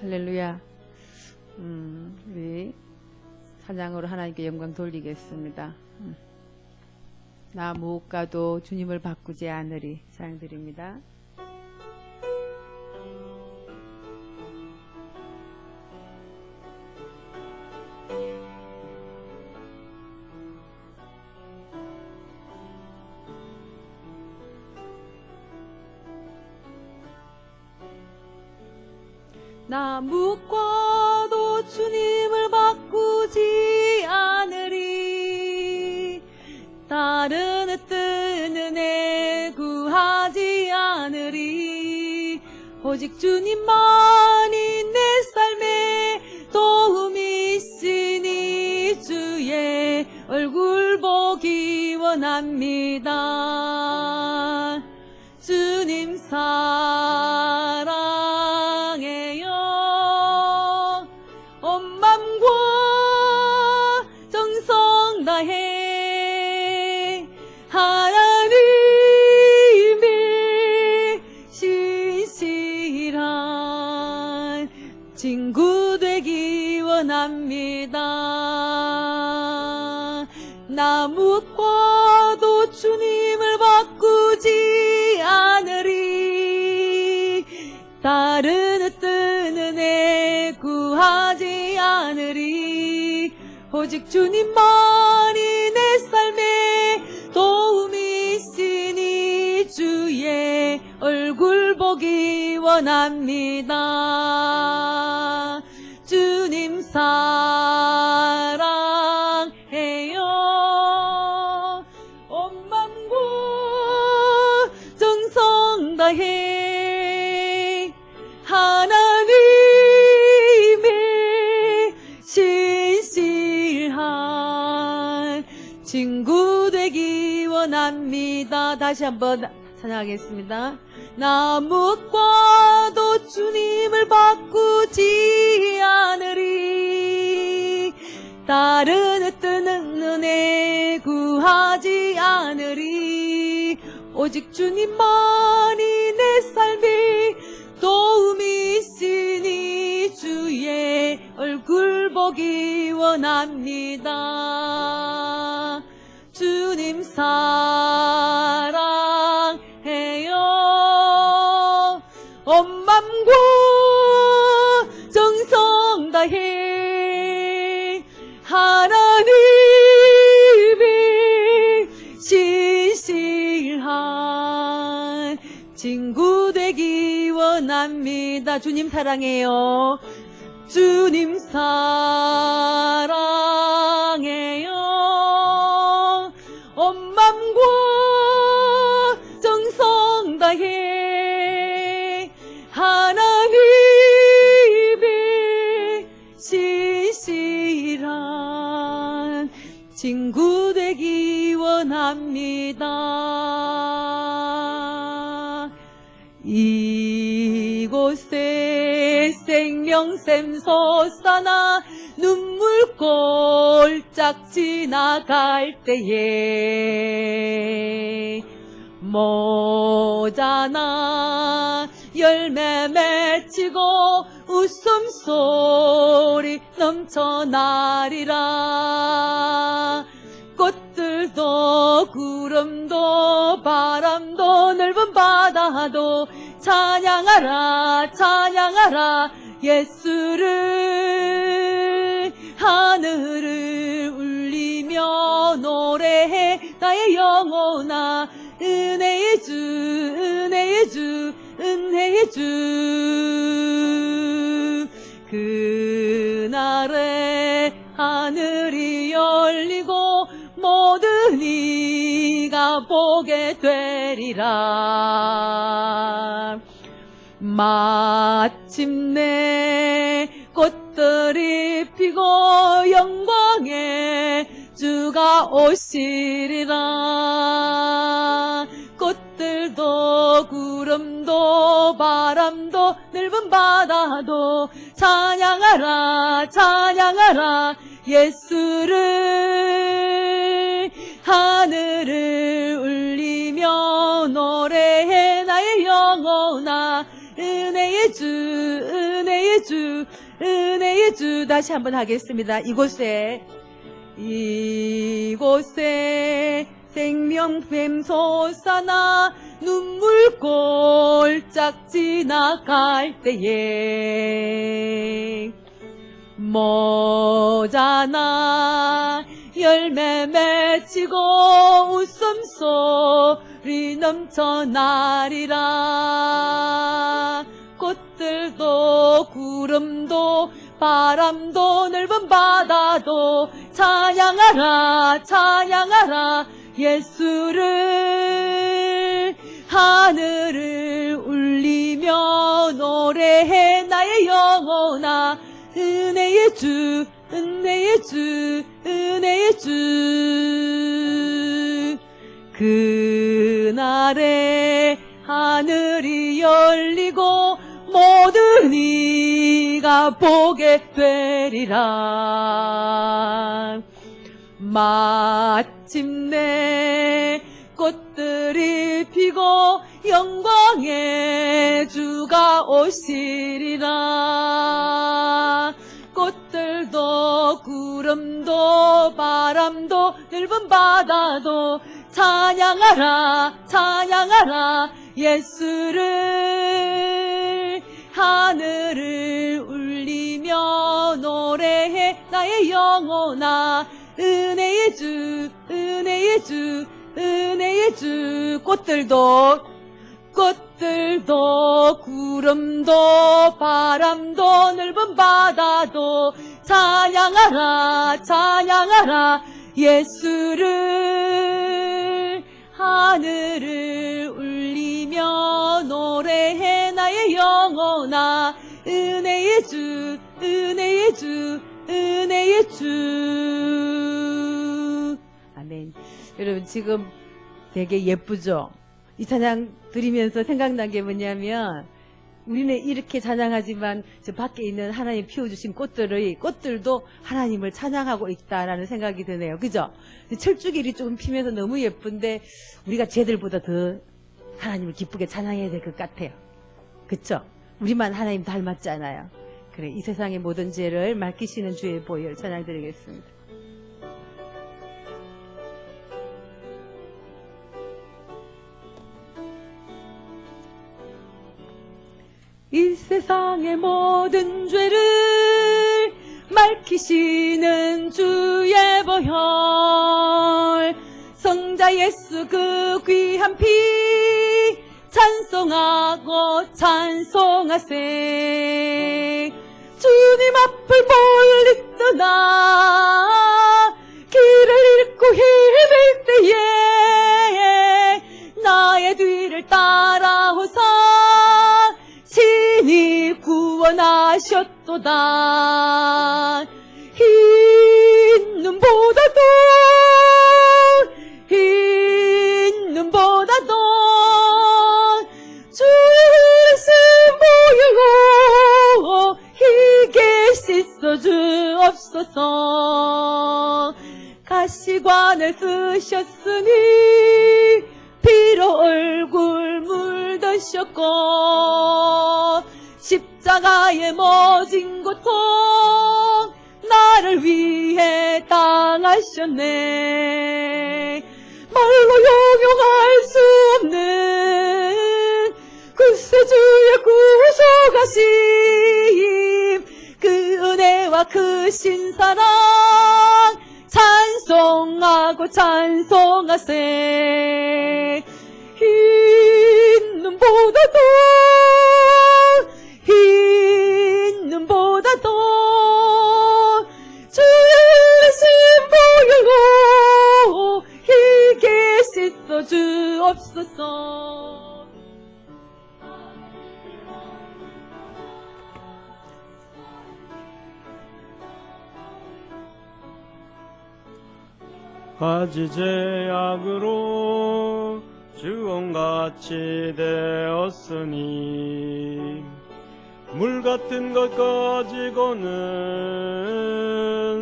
할렐루야. 우리 찬양으로 하나님께 영광 돌리겠습니다. 나 무엇과도 주님을 바꾸지 않으리. 찬양드립니다. 나 무엇과도 주님을 바꾸지 않으리. 다른 어떤 은혜 구하지 않으리. 오직 주님만이 내 삶에 도움이 있으니 주의 얼굴 보기 원합니다. 주님 사랑해요. 온 맘과 정성 다해 하나님의 신실한 친구 되기 원합니다. 나 무엇과도 주님을 바꾸지 않으리. 다른 어떤 은혜 구하지 않으리. 오직 주님만이 내 삶에 도움이 있으니 주의 얼굴 보기 원합니다. 주님 사랑해요. 온 맘과 정성 다해 하나님의 신실한 친구 되기 원합니다. 다시 한번 찬양하겠습니다. 나 무엇과도 주님을 바꾸지 않으리. 다른 어떤 은혜 구하지 않으리. 오직 주님만이 내 삶에 도움이 있으니 주의 얼굴 보기 원합니다. 주님 사랑해요. 온 맘과 정성 다해 하나님의 신실한 친구 되기 원합니다. 주님 사랑해요. 주님 사랑해요. 온 맘과 정성 다해 하나님의 신실한 친구 되기 원합니다. 이곳에 생명샘 솟아나 눈물 꼴짝 지나갈 때에 모자나 열매 맺히고 웃음소리 넘쳐나리라. 꽃들도 구름도 바람도 넓은 바다도 찬양하라 찬양하라 예수를. 하늘을 울리며 노래해 나의 영혼아. 은혜의 주 은혜의 주 은혜의 주. 그날에 하늘이 열리고 모든 이가 보게 되리라. 마침내 꽃들이 피고 영광의 주가 오시리라. 꽃들도 구름도 바람도 넓은 바다도 찬양하라 찬양하라 예수를. 하늘을 울리며 노래해 나의 영혼아. 은혜의 주, 은혜의 주, 은혜의 주. 다시 한번 하겠습니다. 이곳에 생명샘 솟아나 눈물 꼴짝 지나갈 때에 모자나 열매 맺히고 웃음소리 넘쳐나리라. 꽃들도 구름도 바람도 넓은 바다도 찬양하라 찬양하라 예수를. 하늘을 울리며 노래해 나의 영혼아. 은혜의 주, 은혜의 주, 은혜의 주. 그날에 하늘이 열리고 모든 이가 보게 되리라. 마침내 꽃들이 피고 영광의 주가 오시리라. 꽃들도 구름도 바람도 넓은 바다도 찬양하라 찬양하라 예수를. 하늘을 울리며 노래해 나의 영혼아. 은혜의 주, 은혜의 주, 은혜의 주. 꽃들도 구름도 바람도 넓은 바다도 찬양하라 찬양하라 예수를. 하늘을 울리며 노래해 나의 영혼아. 은혜의 주, 은혜의 주, 은혜의 주. 아멘. 여러분 지금 되게 예쁘죠? 이 찬양 드리면서 생각난 게 뭐냐면 우리는 이렇게 찬양하지만 저 밖에 있는 하나님 피워주신 꽃들도 하나님을 찬양하고 있다라는 생각이 드네요. 그죠? 철쭉일이 조금 피면서 너무 예쁜데 우리가 쟤들보다 더 하나님을 기쁘게 찬양해야 될 것 같아요. 그쵸? 우리만 하나님 닮았잖아요. 그래, 이 세상의 모든 죄를 맡기시는 주의 보혈 찬양 드리겠습니다. 이 세상의 모든 죄를 밝히시는 주의 보혈. 성자 예수 그 귀한 피 찬송하고 찬송하세. 주님 앞을 멀리 떠나 길을 잃고 헤맬 때에 나의 뒤를 따라오사 친히 구원하셨도다. 흰 눈보다도 주의 보혈로 희게 씻어 주옵소서. 가시관을 쓰셨으니 피로 얼굴 물드셨고 십자가에 모진 고통 나를 위해 당하셨네. 말로 용용할 수 없는 구세주의 구속하심 그 은혜와 그 신사랑 찬송하고 찬송하세. 흰 눈보다도 주의 보혈로 희게 씻어 주옵소서. 가지 제약으로 주홍같이 되었으니 물 같은 것 가지고는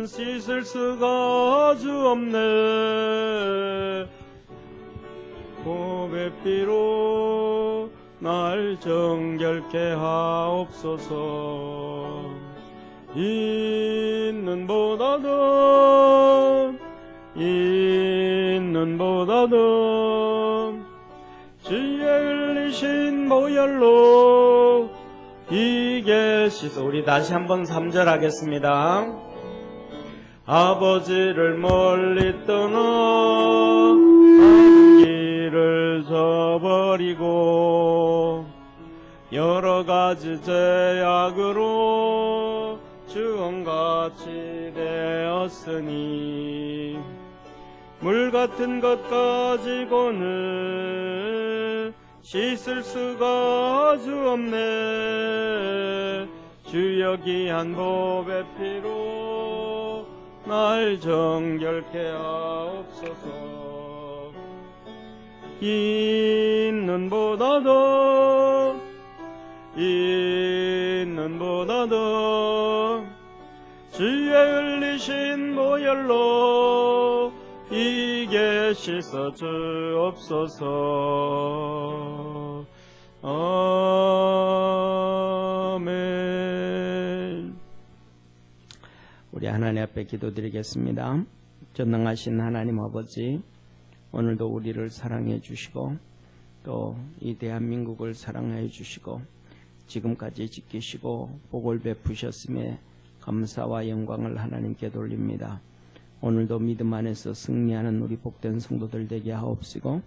씻을 수가 아주 없네. 보배 피로 날 정결케 하옵소서. 있는 보다도 주의 흘리신 보혈로 이게 씻어. 우리 다시 한번 3절 하겠습니다. 아버지를 멀리 떠나 길을 저버리고 여러 가지 죄악으로 주홍같이 되었으니 물 같은 것 가지고는 씻을 수가 아주 없네. 주여 귀한 보배 피로 날 정결케 하옵소서. 있는 보다도 주의 흘리신 보혈로 이게 씻어 주옵소서. 아멘. 우리 하나님 앞에 기도드리겠습니다. 전능하신 하나님 아버지, 오늘도 우리를 사랑해 주시고 또 이 대한민국을 사랑해 주시고 지금까지 지키시고 복을 베푸셨음에 감사와 영광을 하나님께 돌립니다. 오늘도 믿음 안에서 승리하는 우리 복된 성도들 되게 하옵시고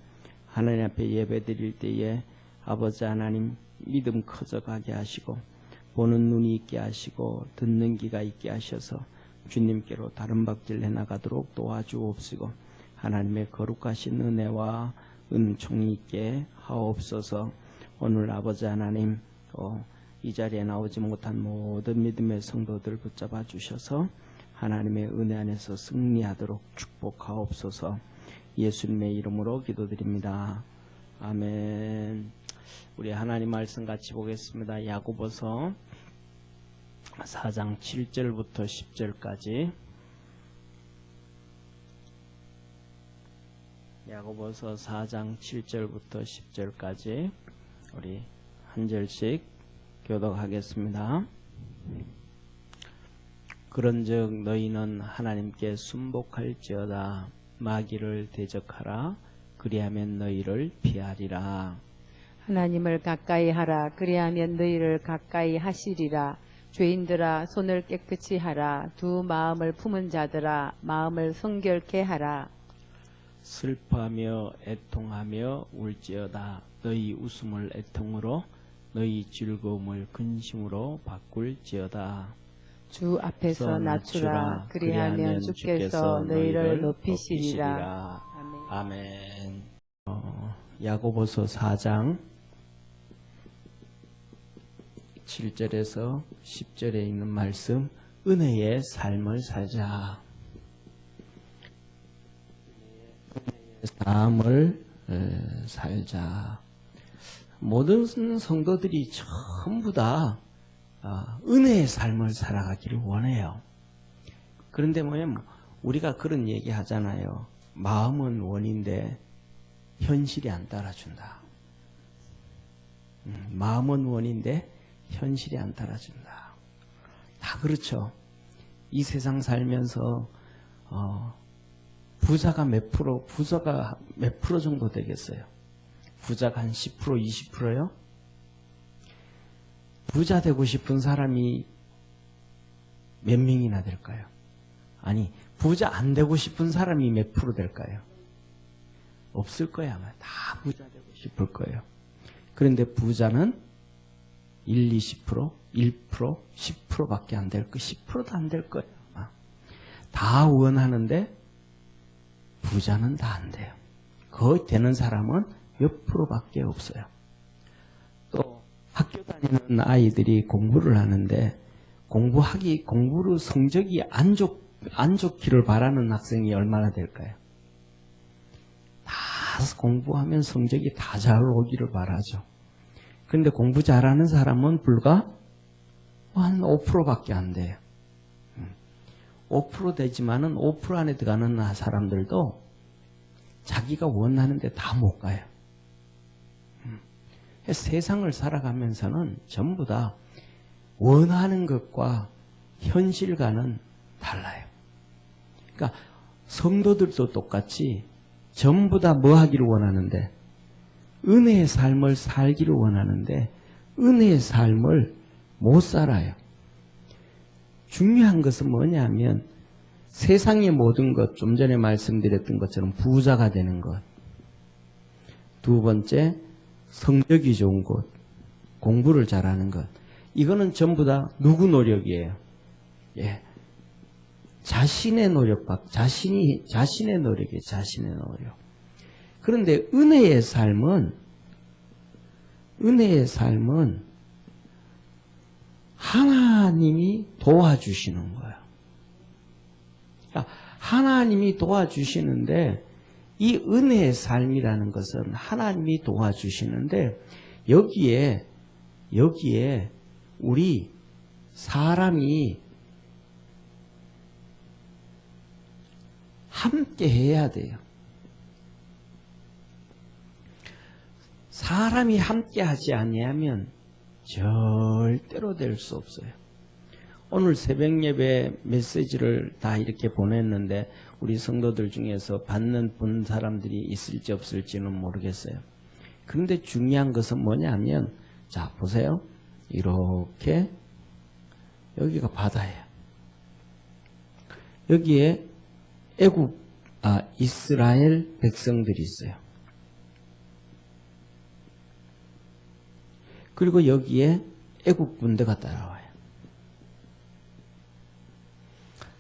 하나님 앞에 예배 드릴 때에 아버지 하나님 믿음 커져가게 하시고 보는 눈이 있게 하시고 듣는 귀가 있게 하셔서 주님께로 다른 박질 해나가도록 도와주옵시고 하나님의 거룩하신 은혜와 은총이 있게 하옵소서. 오늘 아버지 하나님 이 자리에 나오지 못한 모든 믿음의 성도들 붙잡아 주셔서 하나님의 은혜 안에서 승리하도록 축복하옵소서. 예수님의 이름으로 기도드립니다. 아멘. 우리 하나님 말씀 같이 보겠습니다. 야고보서 4장 7절부터 10절까지. 야고보서 4장 7절부터 10절까지 우리 한 절씩 교독하겠습니다. 그런즉 너희는 하나님께 순복할지어다. 마귀를 대적하라. 그리하면 너희를 피하리라. 하나님을 가까이 하라. 그리하면 너희를 가까이 하시리라. 죄인들아 손을 깨끗이 하라. 두 마음을 품은 자들아 마음을 성결케 하라. 슬퍼하며 애통하며 울지어다. 너희 웃음을 애통으로 너희 즐거움을 근심으로 바꿀지어다. 주 앞에서 낮추라. 그리하면 주께서 너희를 높이시리라. 아멘. 야고보서 4장 7절에서 10절에 있는 말씀, 은혜의 삶을 살자. 삶을 살자. 모든 성도들이 전부 다 은혜의 삶을 살아가기를 원해요. 그런데 우리가 그런 얘기 하잖아요. 마음은 원인데 현실이 안 따라준다. 마음은 원인데 현실이 안 따라준다. 다 그렇죠. 이 세상 살면서 부자가 몇 프로 정도 되겠어요? 부자가 한 10%, 20%요? 부자 되고 싶은 사람이 몇 명이나 될까요? 아니, 부자 안 되고 싶은 사람이 몇 프로 될까요? 없을 거야. 아마 다 부자 되고 싶을 거예요. 그런데 부자는 1, 20%, 1%, 10%밖에 안 될 거예요. 10%도 안 될 거예요. 아마. 다 원하는데 부자는 다 안 돼요. 거의 되는 사람은 몇 프로밖에 없어요. 또 학교 다니는 아이들이 공부를 하는데 공부로 성적이 안 좋기를 바라는 학생이 얼마나 될까요? 다 공부하면 성적이 다 잘 오기를 바라죠. 그런데 공부 잘하는 사람은 불과 한 5%밖에 안 돼요. 5% 되지만은 5% 안에 들어가는 사람들도 자기가 원하는데 다 못 가요. 세상을 살아가면서는 전부 다 원하는 것과 현실과는 달라요. 그러니까 성도들도 똑같이 전부 다 뭐 하기를 원하는데, 은혜의 삶을 살기를 원하는데 은혜의 삶을 못 살아요. 중요한 것은 뭐냐면 세상의 모든 것, 좀 전에 말씀드렸던 것처럼 부자가 되는 것. 두 번째, 성적이 좋은 것, 공부를 잘하는 것. 이거는 전부 다 누구 노력이에요? 예. 자신의 노력, 자신의 노력이에요. 자신의 노력. 그런데 은혜의 삶은 하나님이 도와주시는 거예요. 그러니까 하나님이 도와주시는데, 이 은혜의 삶이라는 것은 하나님이 도와주시는데, 여기에 우리 사람이 함께 해야 돼요. 사람이 함께 하지 아니하면 절대로 될 수 없어요. 오늘 새벽 예배 메시지를 다 이렇게 보냈는데 우리 성도들 중에서 받는 본 사람들이 있을지 없을지는 모르겠어요. 그런데 중요한 것은 뭐냐면, 자 보세요. 이렇게 여기가 바다예요. 여기에 이스라엘 백성들이 있어요. 그리고 여기에 애국 군대가 따라와요.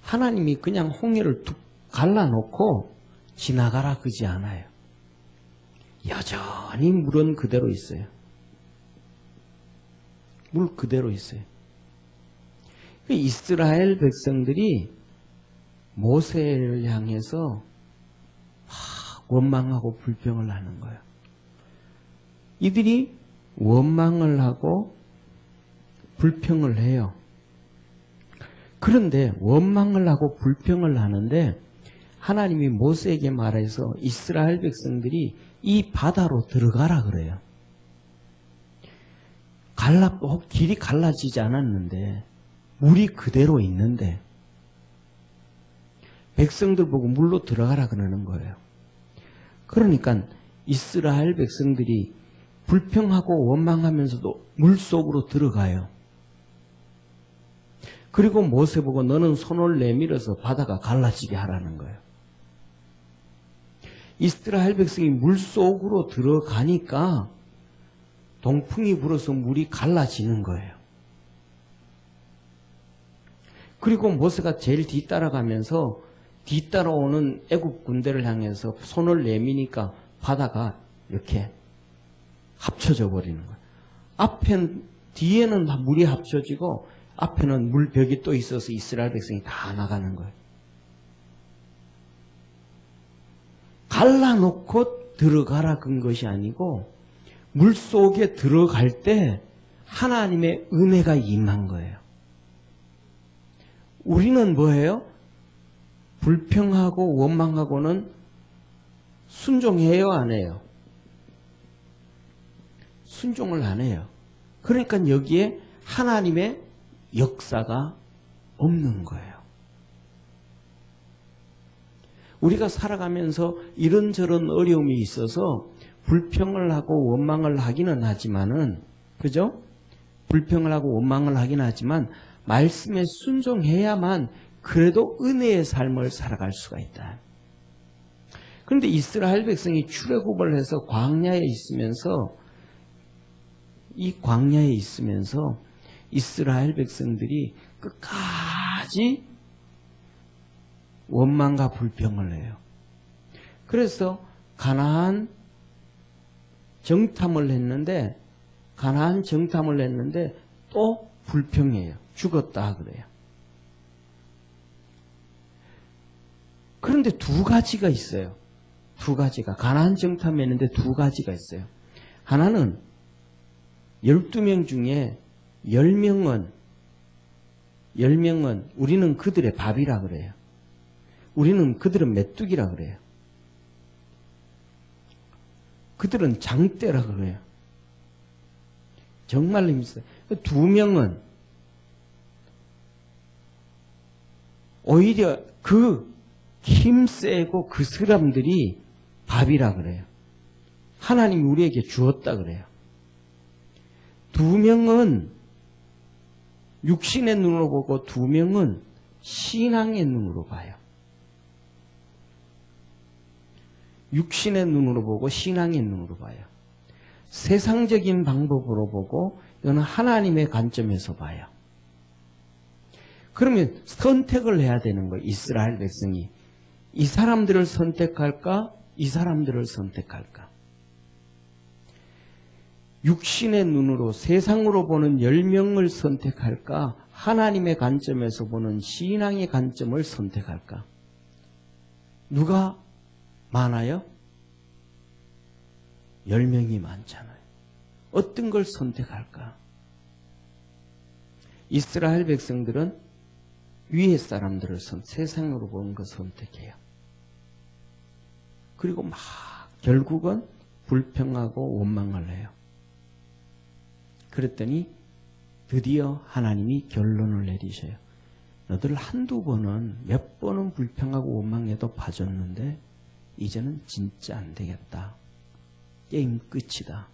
하나님이 그냥 홍해를 툭 갈라놓고 지나가라 그러지 않아요. 여전히 물은 그대로 있어요. 물 그대로 있어요. 이스라엘 백성들이 모세를 향해서 원망하고 불평을 하는 거예요. 이들이 원망을 하고 불평을 해요. 그런데 원망을 하고 불평을 하는데 하나님이 모세에게 말해서 이스라엘 백성들이 이 바다로 들어가라 그래요. 길이 갈라지지 않았는데 물이 그대로 있는데 백성들 보고 물로 들어가라 그러는 거예요. 그러니까 이스라엘 백성들이 불평하고 원망하면서도 물속으로 들어가요. 그리고 모세 보고 너는 손을 내밀어서 바다가 갈라지게 하라는 거예요. 이스라엘 백성이 물속으로 들어가니까 동풍이 불어서 물이 갈라지는 거예요. 그리고 모세가 제일 뒤따라가면서 뒤따라오는 애국 군대를 향해서 손을 내미니까 바다가 이렇게 합쳐져 버리는 거예요. 뒤에는 물이 합쳐지고 앞에는 물벽이 또 있어서 이스라엘 백성이 다 나가는 거예요. 갈라놓고 들어가라 그런 것이 아니고 물속에 들어갈 때 하나님의 은혜가 임한 거예요. 우리는 뭐예요? 불평하고 원망하고는 순종해요, 안 해요? 순종을 안 해요. 그러니까 여기에 하나님의 역사가 없는 거예요. 우리가 살아가면서 이런저런 어려움이 있어서 불평을 하고 원망을 하기는 하지만은, 그죠? 불평을 하고 원망을 하긴 하지만 말씀에 순종해야만 그래도 은혜의 삶을 살아갈 수가 있다. 그런데 이스라엘 백성이 출애굽을 해서 광야에 있으면서 이스라엘 백성들이 끝까지 원망과 불평을 해요. 그래서 가나안 정탐을 했는데 또 불평해요. 죽었다 그래요. 그런데 두 가지가 있어요. 가나안 정탐했는데 두 가지가 있어요. 하나는 12명 중에 10명은 우리는 그들의 밥이라 그래요. 우리는 그들은 메뚜기라 그래요. 그들은 장대라 그래요. 정말로 힘쓰다. 두 명은 오히려 그 힘세고 그 사람들이 밥이라 그래요. 하나님이 우리에게 주었다 그래요. 두 명은 육신의 눈으로 보고 두 명은 신앙의 눈으로 봐요. 육신의 눈으로 보고 신앙의 눈으로 봐요. 세상적인 방법으로 보고 이거는 하나님의 관점에서 봐요. 그러면 선택을 해야 되는 거예요. 이스라엘 백성이. 이 사람들을 선택할까? 이 사람들을 선택할까? 육신의 눈으로 세상으로 보는 10명을 선택할까? 하나님의 관점에서 보는 신앙의 관점을 선택할까? 누가 많아요? 10명이 많잖아요. 어떤 걸 선택할까? 이스라엘 백성들은 위의 사람들을 세상으로 보는 걸 선택해요. 그리고 막 결국은 불평하고 원망을 해요. 그랬더니 드디어 하나님이 결론을 내리셔요. 너들 한두 번은 몇 번은 불평하고 원망해도 봐줬는데 이제는 진짜 안 되겠다. 게임 끝이다.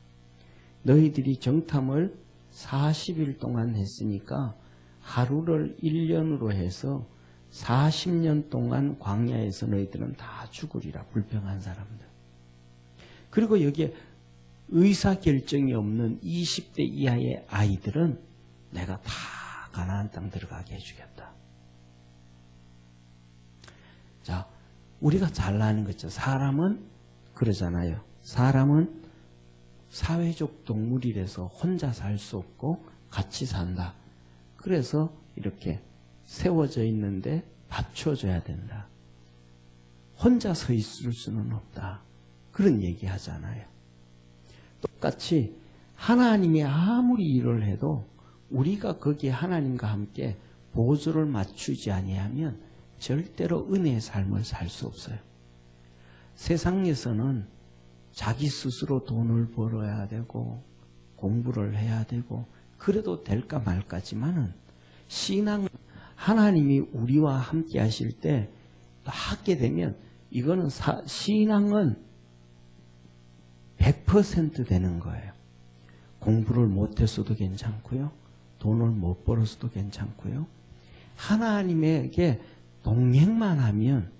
너희들이 정탐을 40일 동안 했으니까 하루를 1년으로 해서 40년 동안 광야에서 너희들은 다 죽으리라. 불평한 사람들. 그리고 여기에 의사결정이 없는 20대 이하의 아이들은 내가 다 가나안 땅 들어가게 해주겠다. 자, 우리가 잘 아는 거죠. 사람은 그러잖아요. 사람은 사회적 동물이라서 혼자 살 수 없고 같이 산다. 그래서 이렇게 세워져 있는데 받쳐줘야 된다. 혼자 서 있을 수는 없다. 그런 얘기 하잖아요. 똑같이 하나님이 아무리 일을 해도 우리가 거기에 하나님과 함께 보조를 맞추지 아니하면 절대로 은혜의 삶을 살 수 없어요. 세상에서는 자기 스스로 돈을 벌어야 되고 공부를 해야 되고 그래도 될까 말까지만은 신앙은 하나님이 우리와 함께 하실 때 하게 되면 이거는 신앙은 100% 되는 거예요. 공부를 못했어도 괜찮고요. 돈을 못 벌었어도 괜찮고요. 하나님에게 동행만 하면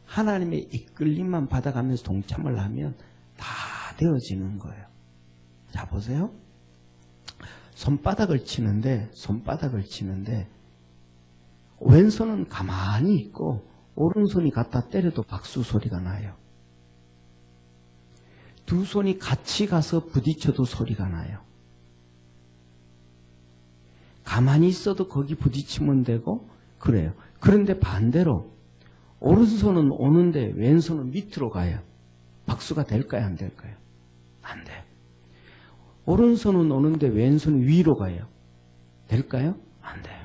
하나님의 이끌림만 받아가면서 동참을 하면 다 되어지는 거예요. 자, 보세요. 손바닥을 치는데 왼손은 가만히 있고 오른손이 갖다 때려도 박수 소리가 나요. 두 손이 같이 가서 부딪혀도 소리가 나요. 가만히 있어도 거기 부딪히면 되고 그래요. 그런데 반대로 오른손은 오는데 왼손은 밑으로 가요. 박수가 될까요? 안 될까요? 안 돼요. 오른손은 오는데 왼손이 위로 가요. 될까요? 안 돼요.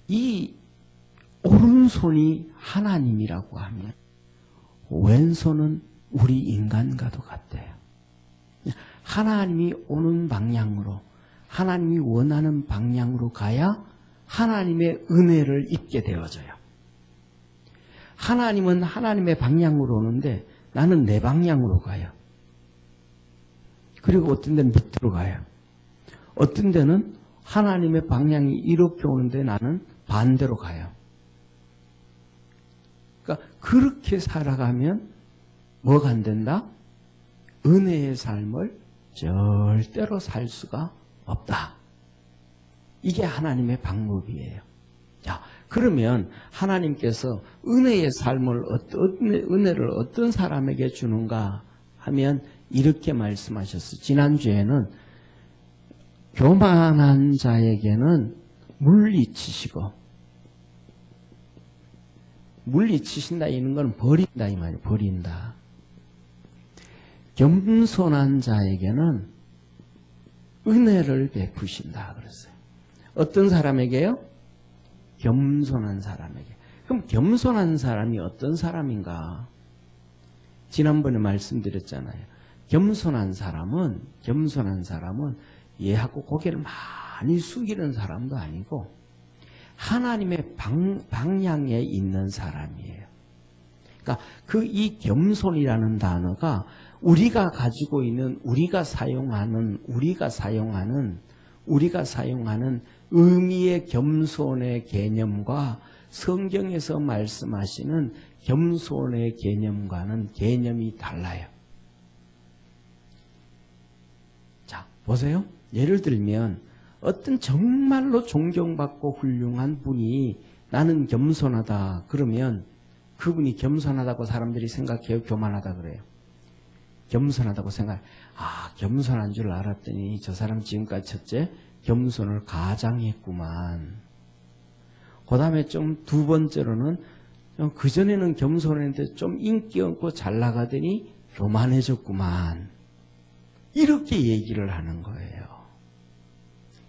이 오른손이 하나님이라고 하면 왼손은 우리 인간과도 같대요. 하나님이 오는 방향으로 하나님이 원하는 방향으로 가야 하나님의 은혜를 입게 되어져요. 하나님은 하나님의 방향으로 오는데 나는 내 방향으로 가요. 그리고 어떤 데는 밑으로 가요. 어떤 데는 하나님의 방향이 이렇게 오는데 나는 반대로 가요. 그러니까 그렇게 살아가면 뭐가 안 된다? 은혜의 삶을 절대로 살 수가 없다. 이게 하나님의 방법이에요. 자, 그러면 하나님께서 은혜의 삶을 은혜를 어떤 사람에게 주는가 하면 이렇게 말씀하셨어요. 지난주에는 교만한 자에게는 물리치시고 물리치신다 이런 건 버린다 이 말이에요. 버린다. 겸손한 자에게는 은혜를 베푸신다 그랬어요. 어떤 사람에게요? 겸손한 사람에게. 그럼 겸손한 사람이 어떤 사람인가? 지난번에 말씀드렸잖아요. 겸손한 사람은 얘하고 고개를 많이 숙이는 사람도 아니고 하나님의 방향에 있는 사람이에요. 그러니까 이 겸손이라는 단어가 우리가 가지고 있는 우리가 사용하는 의미의 겸손의 개념과 성경에서 말씀하시는 겸손의 개념과는 개념이 달라요. 자, 보세요. 예를 들면 어떤 정말로 존경받고 훌륭한 분이 나는 겸손하다 그러면 그분이 겸손하다고 사람들이 생각해요? 교만하다 그래요? 겸손하다고 겸손한 줄 알았더니 저 사람 지금까지 첫째 겸손을 가장했구만. 그 다음에 좀 두 번째로는 그전에는 겸손했는데 좀 인기 없고 잘 나가더니 교만해졌구만. 이렇게 얘기를 하는 거예요.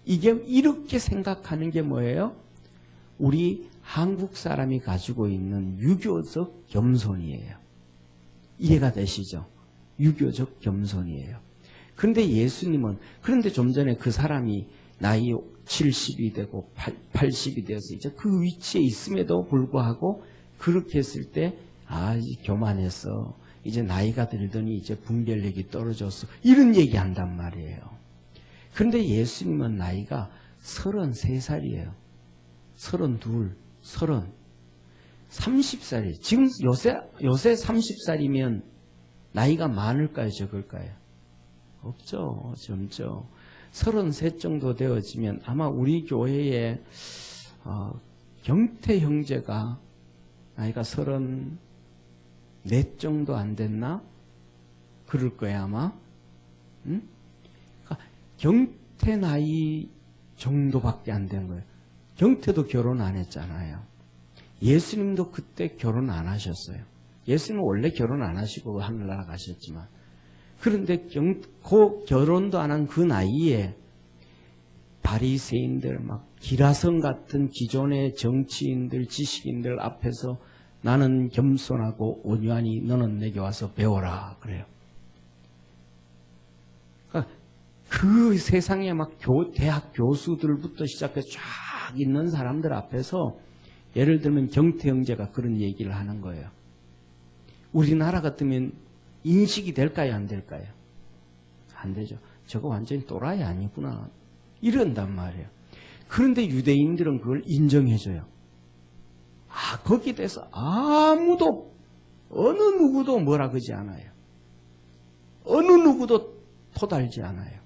이게 이렇게 생각하는 게 뭐예요? 우리 한국 사람이 가지고 있는 유교적 겸손이에요. 이해가 되시죠? 유교적 겸손이에요. 그런데 예수님은 그런데 좀 전에 그 사람이 나이 70이 되고 80이 되어서 이제 그 위치에 있음에도 불구하고 그렇게 했을 때 이제 교만해서 이제 나이가 들더니 이제 분별력이 떨어졌어. 이런 얘기 한단 말이에요. 그런데 예수님은 나이가 33살이에요. 32, 30, 30살이에요. 지금 요새 30살이면 나이가 많을까요? 적을까요? 없죠. 젊죠. 33 정도 되어지면 아마 우리 교회에 경태 형제가 나이가 34 정도 안 됐나? 그럴 거야 아마. 응? 그러니까 경태 나이 정도밖에 안 된 거예요. 경태도 결혼 안 했잖아요. 예수님도 그때 결혼 안 하셨어요. 예수님은 원래 결혼 안 하시고 하늘나라 가셨지만 그런데 그 결혼도 안 한 그 나이에 바리새인들 막 기라성 같은 기존의 정치인들 지식인들 앞에서 나는 겸손하고 온유하니 너는 내게 와서 배워라 그래요. 그러니까 그 세상에 막 대학 교수들부터 시작해서 쫙 있는 사람들 앞에서 예를 들면 경태 형제가 그런 얘기를 하는 거예요. 우리나라 같으면 인식이 될까요? 안 될까요? 안 되죠. 저거 완전히 또라이 아니구나. 이런단 말이에요. 그런데 유대인들은 그걸 인정해줘요. 거기에 대해서 아무도 어느 누구도 뭐라 그러지 않아요. 어느 누구도 토달지 않아요.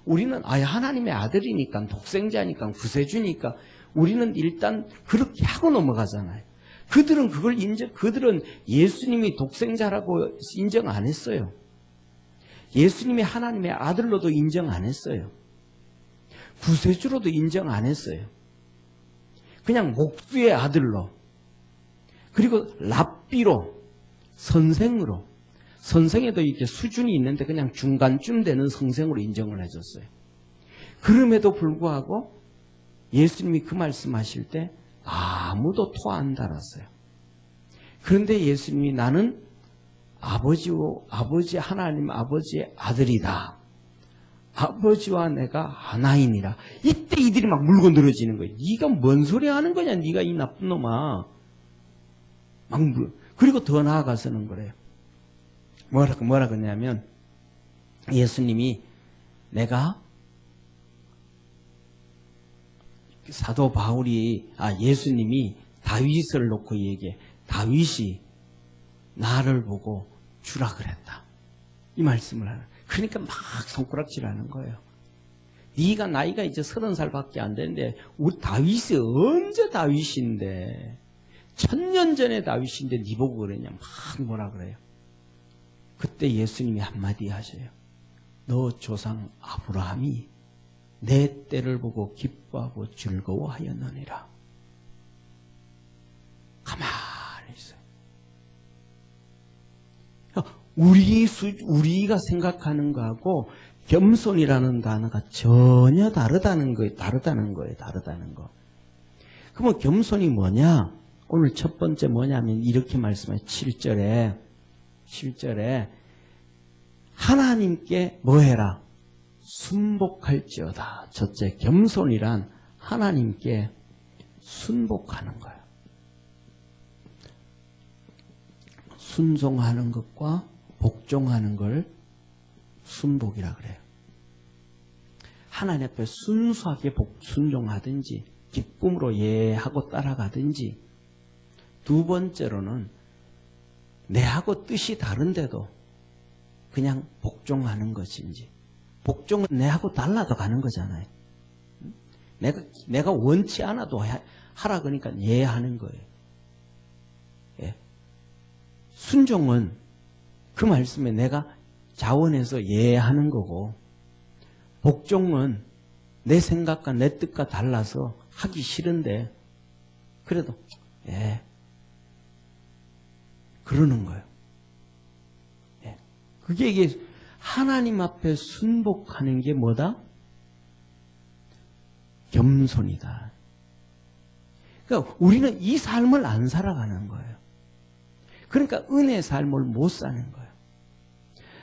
우리는 하나님의 아들이니까 독생자니까 구세주니까 우리는 일단 그렇게 하고 넘어가잖아요. 그들은 그들은 예수님이 독생자라고 인정 안 했어요. 예수님이 하나님의 아들로도 인정 안 했어요. 구세주로도 인정 안 했어요. 그냥 목수의 아들로, 그리고 랍비로, 선생으로, 선생에도 이렇게 수준이 있는데 그냥 중간쯤 되는 선생으로 인정을 해줬어요. 그럼에도 불구하고 예수님이 그 말씀하실 때 아무도 토 안 달았어요. 그런데 예수님이 나는 하나님 아버지의 아들이다. 아버지와 내가 하나이니라. 이때 이들이 막 물고 늘어지는 거예요. 네가 뭔 소리 하는 거냐? 네가 이 나쁜 놈아. 그리고 더 나아가서는 그래요. 뭐라 그러냐면 예수님이 내가 사도 예수님이 다윗을 놓고 얘기해. 다윗이 나를 보고 주라 그랬다. 이 말씀을 하는. 그러니까 막 손가락질하는 거예요. 네가 나이가 이제 30살밖에 안 되는데 우리 다윗이 언제 다윗인데 1000년 전에 다윗인데 네 보고 그러냐. 막 뭐라 그래요. 그때 예수님이 한마디 하셔요. 너 조상 아브라함이 내 때를 보고 기뻐하고 즐거워하였느니라. 가만히 있어요. 우리가 생각하는 거하고 겸손이라는 단어가 전혀 다르다는 거예요. 다르다는 거. 그러면 겸손이 뭐냐? 오늘 첫 번째 뭐냐면 이렇게 말씀해요. 7절에 7절에 하나님께 뭐 해라? 순복할지어다. 첫째, 겸손이란 하나님께 순복하는 거예요. 순종하는 것과 복종하는 걸 순복이라 그래요. 하나님 앞에 순수하게 순종하든지 기쁨으로 예하고 따라가든지, 두 번째로는 내하고 뜻이 다른데도 그냥 복종하는 것인지. 복종은 내하고 달라도 가는 거잖아요. 내가 원치 않아도 하라 그러니까 예하는 거예요. 예. 순종은 그 말씀에 내가 자원해서 예하는 거고, 복종은 내 생각과 내 뜻과 달라서 하기 싫은데 그래도 예 그러는 거예요. 예. 그게 이게 하나님 앞에 순복하는 게 뭐다? 겸손이다. 그러니까 우리는 이 삶을 안 살아가는 거예요. 그러니까 은혜의 삶을 못 사는 거예요.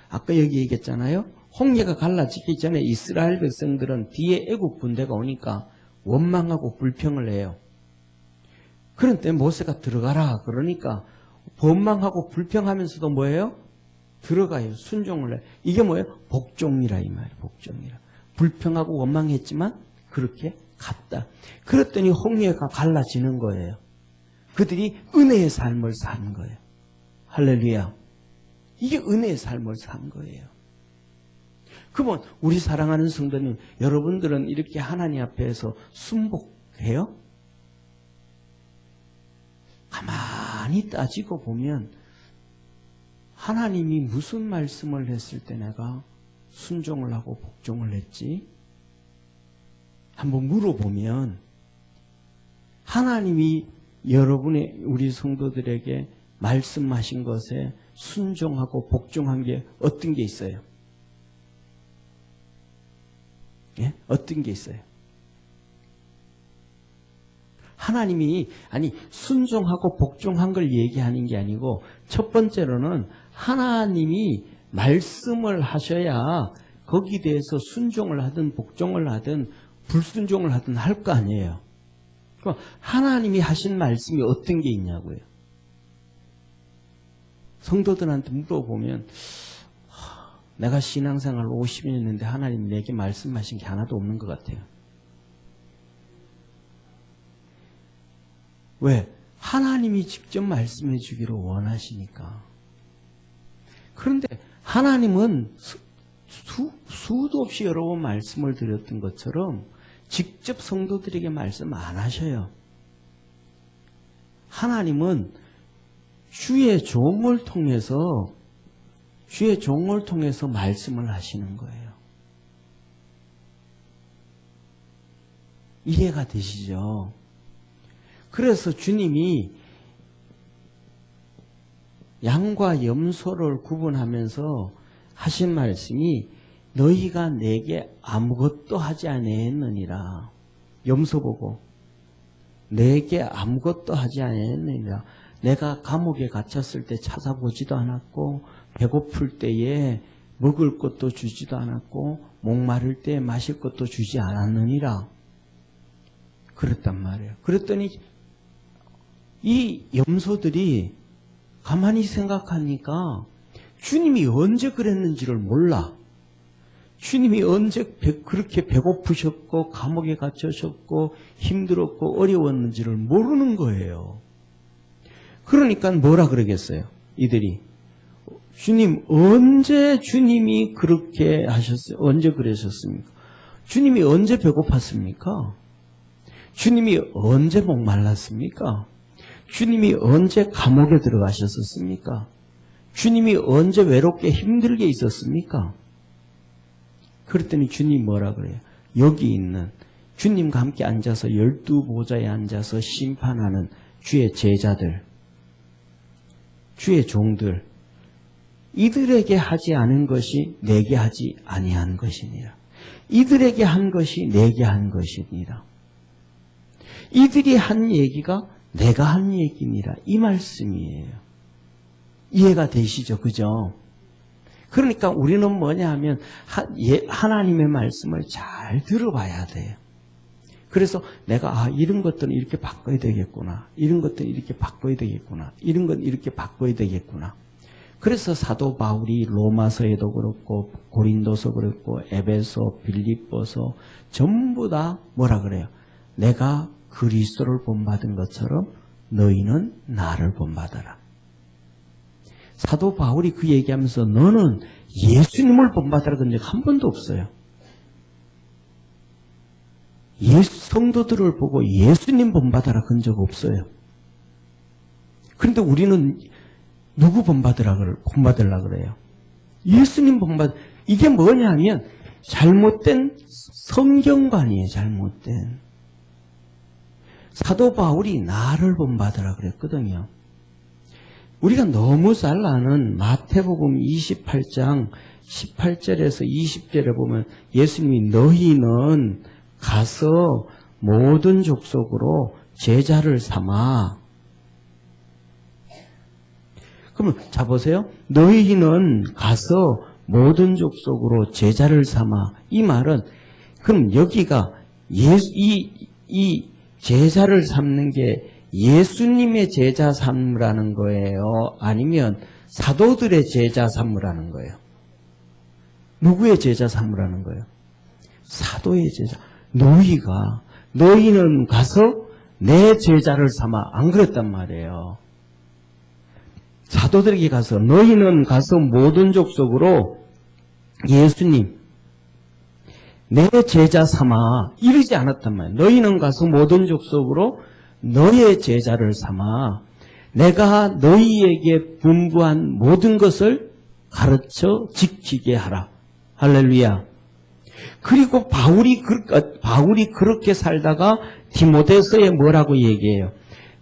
아까 여기 얘기했잖아요. 홍해가 갈라지기 전에 이스라엘 백성들은 뒤에 애국 군대가 오니까 원망하고 불평을 해요. 그런데 모세가 들어가라 그러니까 원망하고 불평하면서도 뭐예요? 들어가요. 순종을 해요. 이게 뭐예요? 복종이라 이 말이에요. 복종이라. 불평하고 원망했지만 그렇게 갔다. 그랬더니 홍해가 갈라지는 거예요. 그들이 은혜의 삶을 사는 거예요. 할렐루야. 이게 은혜의 삶을 산 거예요. 그러면 우리 사랑하는 성도님, 여러분들은 이렇게 하나님 앞에서 순복해요? 가만히 따지고 보면 하나님이 무슨 말씀을 했을 때 내가 순종을 하고 복종을 했지? 한번 물어보면 하나님이 여러분의 우리 성도들에게 말씀하신 것에 순종하고 복종한 게 어떤 게 있어요? 예? 어떤 게 있어요? 하나님이 순종하고 복종한 걸 얘기하는 게 아니고 첫 번째로는 하나님이 말씀을 하셔야 거기에 대해서 순종을 하든 복종을 하든 불순종을 하든 할 거 아니에요. 그러니까 하나님이 하신 말씀이 어떤 게 있냐고요. 성도들한테 물어보면 내가 신앙생활 50년 했는데 하나님이 내게 말씀하신 게 하나도 없는 것 같아요. 왜? 하나님이 직접 말씀해 주기를 원하시니까. 그런데 하나님은 수도 없이 여러 번 말씀을 드렸던 것처럼 직접 성도들에게 말씀 안 하셔요. 하나님은 주의 종을 통해서 말씀을 하시는 거예요. 이해가 되시죠? 그래서 주님이 양과 염소를 구분하면서 하신 말씀이 너희가 내게 아무것도 하지 아니했느니라. 염소 보고 내게 아무것도 하지 아니했느니라. 내가 감옥에 갇혔을 때 찾아보지도 않았고 배고플 때에 먹을 것도 주지도 않았고 목마를 때 마실 것도 주지 않았느니라. 그랬단 말이에요. 그랬더니 이 염소들이 가만히 생각하니까 주님이 언제 그랬는지를 몰라. 주님이 언제 그렇게 배고프셨고 감옥에 갇히셨고 힘들었고 어려웠는지를 모르는 거예요. 그러니까 뭐라 그러겠어요? 이들이 주님 언제 주님이 그렇게 하셨어요? 언제 그러셨습니까? 주님이 언제 배고팠습니까? 주님이 언제 목말랐습니까? 주님이 언제 감옥에 들어가셨습니까? 주님이 언제 외롭게 힘들게 있었습니까? 그랬더니 주님 뭐라 그래요? 여기 있는 주님과 함께 앉아서 12보좌에 앉아서 심판하는 주의 제자들, 주의 종들, 이들에게 하지 않은 것이 내게 하지 아니한 것이니라. 이들에게 한 것이 내게 한 것이니라. 이들이 한 얘기가 내가 한 얘기니라. 이 말씀이에요. 이해가 되시죠? 그죠? 그러니까 우리는 뭐냐 하면 하나님의 말씀을 잘 들어봐야 돼요. 그래서 내가 이런 것들은 이렇게 바꿔야 되겠구나. 이런 것들은 이렇게 바꿔야 되겠구나. 이런 건 이렇게 바꿔야 되겠구나. 그래서 사도 바울이 로마서에도 그렇고 고린도서 그렇고 에베소, 빌립보서 전부 다 뭐라 그래요? 내가 그리스도를 본받은 것처럼 너희는 나를 본받아라. 사도 바울이 그 얘기하면서 너는 예수님을 본받아라 그런 적 한 번도 없어요. 성도들을 보고 예수님 본받아라 그런 적 없어요. 그런데 우리는 누구 본받으려고 그래요? 예수님 이게 뭐냐면 잘못된 성경관이에요. 잘못된. 사도 바울이 나를 본받으라 그랬거든요. 우리가 너무 잘 아는 마태복음 28장 18절에서 20절에 보면 예수님이 너희는 가서 모든 족속으로 제자를 삼아. 그러면 자 보세요. 너희는 가서 모든 족속으로 제자를 삼아. 이 말은 그럼 여기가 이 제자를 삼는 게 예수님의 제자 삼으라는 거예요? 아니면 사도들의 제자 삼으라는 거예요? 누구의 제자 삼으라는 거예요? 사도의 제자. 너희는 가서 내 제자를 삼아. 안 그랬단 말이에요. 사도들에게 가서 너희는 가서 모든 족속으로 예수님 내 제자 삼아 이러지 않았단 말이에요. 너희는 가서 모든 족속으로 너의 제자를 삼아 내가 너희에게 분부한 모든 것을 가르쳐 지키게 하라. 할렐루야. 그리고 바울이 그렇게 살다가 디모데서에 뭐라고 얘기해요?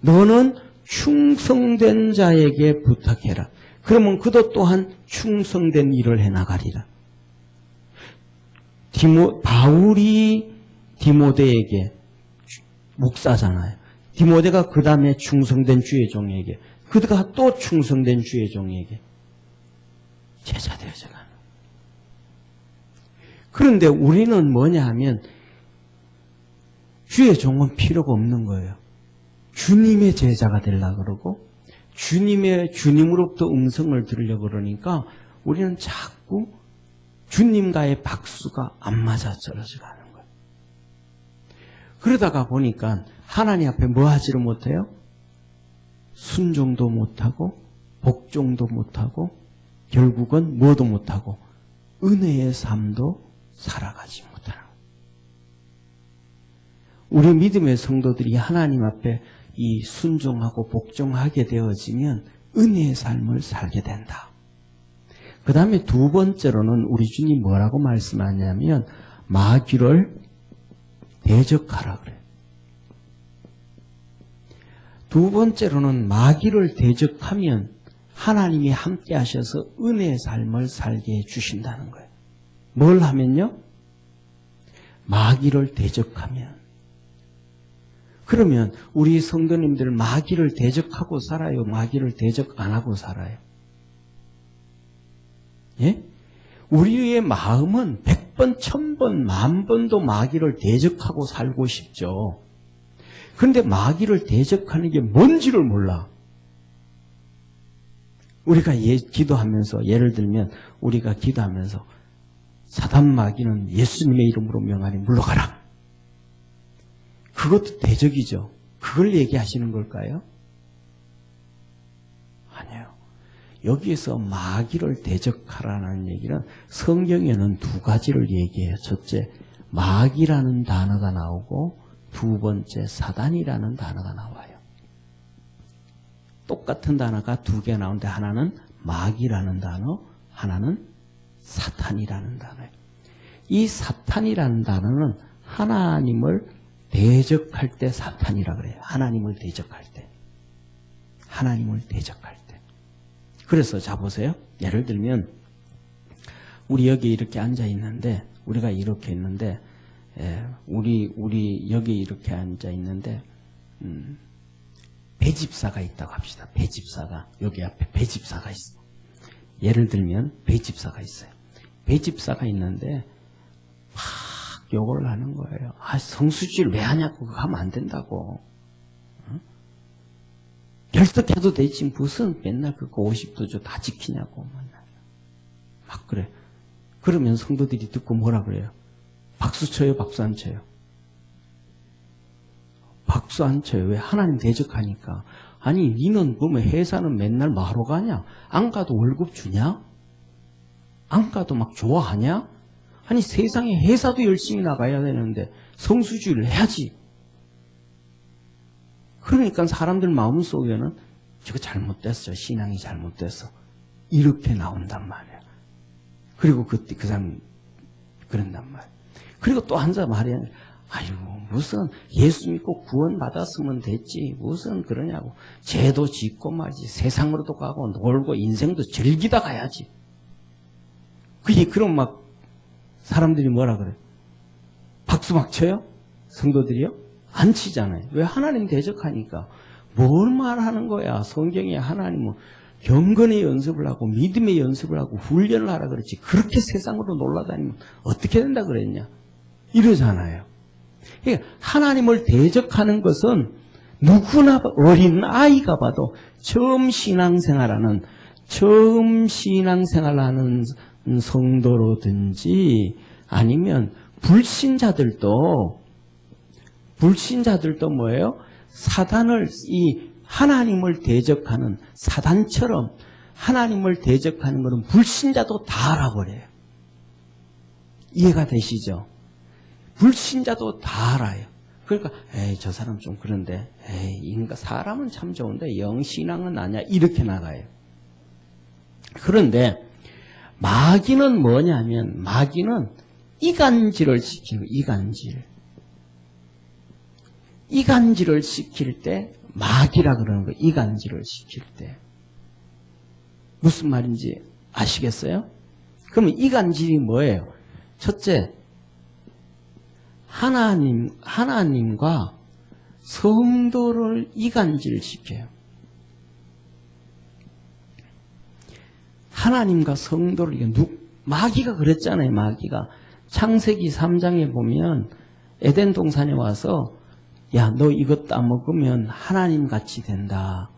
너는 충성된 자에게 부탁해라. 그러면 그도 또한 충성된 일을 해나가리라. 바울이 디모데에게 목사잖아요. 디모데가 그 다음에 충성된 주의 종에게, 그가 또 충성된 주의 종에게 제자 되어져가는. 그런데 우리는 뭐냐 하면 주의 종은 필요가 없는 거예요. 주님의 제자가 되려고 그러고 주님으로부터 음성을 들으려고 그러니까 우리는 자꾸 주님과의 박수가 안 맞아 떨어져 가는 거예요. 그러다가 보니까 하나님 앞에 뭐 하지를 못해요? 순종도 못하고 복종도 못하고 결국은 뭐도 못하고 은혜의 삶도 살아가지 못하는 거예요. 우리 믿음의 성도들이 하나님 앞에 이 순종하고 복종하게 되어지면 은혜의 삶을 살게 된다. 그 다음에 두 번째로는 우리 주님 뭐라고 말씀하냐면 마귀를 대적하라 그래요. 두 번째로는 마귀를 대적하면 하나님이 함께 하셔서 은혜의 삶을 살게 해주신다는 거예요. 뭘 하면요? 마귀를 대적하면. 그러면 우리 성도님들 마귀를 대적하고 살아요? 마귀를 대적 안 하고 살아요? 예? 우리의 마음은 100번, 1000번, 10,000번도 마귀를 대적하고 살고 싶죠. 그런데 마귀를 대적하는 게 뭔지를 몰라. 우리가 기도하면서, 예를 들면 우리가 기도하면서 사단 마귀는 예수님의 이름으로 명하니 물러가라. 그것도 대적이죠. 그걸 얘기하시는 걸까요? 아니에요. 여기에서 마귀를 대적하라는 얘기는 성경에는 두 가지를 얘기해요. 첫째, 마귀라는 단어가 나오고 두 번째, 사단이라는 단어가 나와요. 똑같은 단어가 두 개 나오는데 하나는 마귀라는 단어, 하나는 사탄이라는 단어예요. 이 사탄이라는 단어는 하나님을 대적할 때 사탄이라 그래요. 하나님을 대적할 때. 하나님을 대적할 때. 그래서 자 보세요. 예를 들면 우리 여기 이렇게 앉아 있는데 우리가 이렇게 있는데 우리 여기 이렇게 앉아 있는데 배집사가 있다고 합시다. 배집사가. 여기 앞에 배집사가 있어. 예를 들면 배집사가 있어요. 배집사가 있는데 막 욕을 하는 거예요. 아, 성수주의를 왜 하냐고. 그거 하면 안 된다고. 응? 결석해도 되지. 무슨 맨날 그거 50도죠. 다 지키냐고. 막 그래. 그러면 성도들이 듣고 뭐라 그래요? 박수 쳐요? 박수 안 쳐요? 박수 안 쳐요. 왜? 하나님 대적하니까. 아니, 니는 보면 회사는 맨날 뭐하러 가냐? 안 가도 월급 주냐? 안 가도 막 좋아하냐? 아니, 세상에 회사도 열심히 나가야 되는데 성수주의를 해야지. 그러니까 사람들 마음속에는 저거 잘못됐어. 신앙이 잘못됐어. 이렇게 나온단 말이야. 그리고 그 사람 그런단 말이야. 그리고 또 한 사람 말이야. 아이고, 무슨 예수 믿고 구원 받았으면 됐지. 무슨 그러냐고. 죄도 짓고 말지. 세상으로도 가고 놀고 인생도 즐기다 가야지. 그럼 막 사람들이 뭐라 그래? 박수 막 쳐요? 성도들이요? 안 치잖아요. 왜? 하나님 대적하니까. 뭘 말하는 거야? 성경에 하나님은 경건의 연습을 하고 믿음의 연습을 하고 훈련을 하라 그랬지. 그렇게 세상으로 놀러다니면 어떻게 된다 그랬냐? 이러잖아요. 그러니까 하나님을 대적하는 것은 누구나 어린 아이가 봐도 처음 신앙생활하는 성도로든지 아니면 불신자들도 뭐예요? 하나님을 대적하는 사단처럼 하나님을 대적하는 것은 불신자도 다 알아버려요. 이해가 되시죠? 불신자도 다 알아요. 그러니까 저 사람 좀 그런데 사람은 참 좋은데 영신앙은 아니야. 이렇게 나가요. 그런데 마귀는 뭐냐면 마귀는 이간질을 시키는 거예요. 이간질을 시킬 때 마귀라 그러는 거예요. 이간질을 시킬 때. 무슨 말인지 아시겠어요? 그러면 이간질이 뭐예요? 첫째, 하나님과 성도를 이간질시켜요. 하나님과 성도를 마귀가 그랬잖아요. 마귀가 창세기 3장에 보면 에덴 동산에 와서 야, 너 이것 따먹으면 하나님 같이 된다.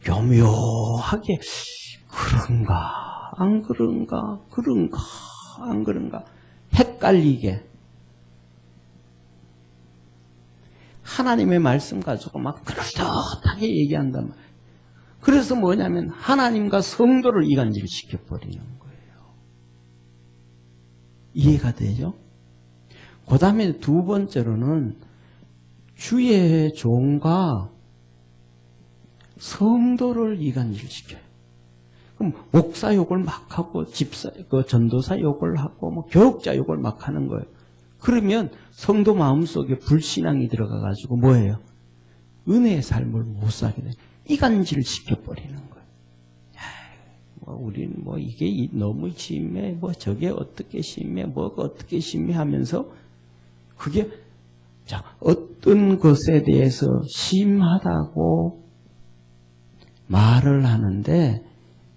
교묘하게 그런가 안 그런가 안 그런가 헷갈리게 하나님의 말씀 가지고 막 그럴듯하게 얘기한단 말이에요. 그래서 뭐냐면 하나님과 성도를 이간질시켜버리는 거예요. 이해가 되죠? 그 다음에 두 번째로는 주의 종과 성도를 이간질시켜요. 그럼 목사 욕을 막 하고 전도사 욕을 하고 뭐 교육자 욕을 막 하는 거예요. 그러면 성도 마음속에 불신앙이 들어가가지고 뭐예요? 은혜의 삶을 못 살게 돼요. 이간질을 시켜버리는 거예요. 우리는 이게 너무 심해, 저게 어떻게 심해, 뭐가 어떻게 심해 하면서 그게 어떤 것에 대해서 심하다고 말을 하는데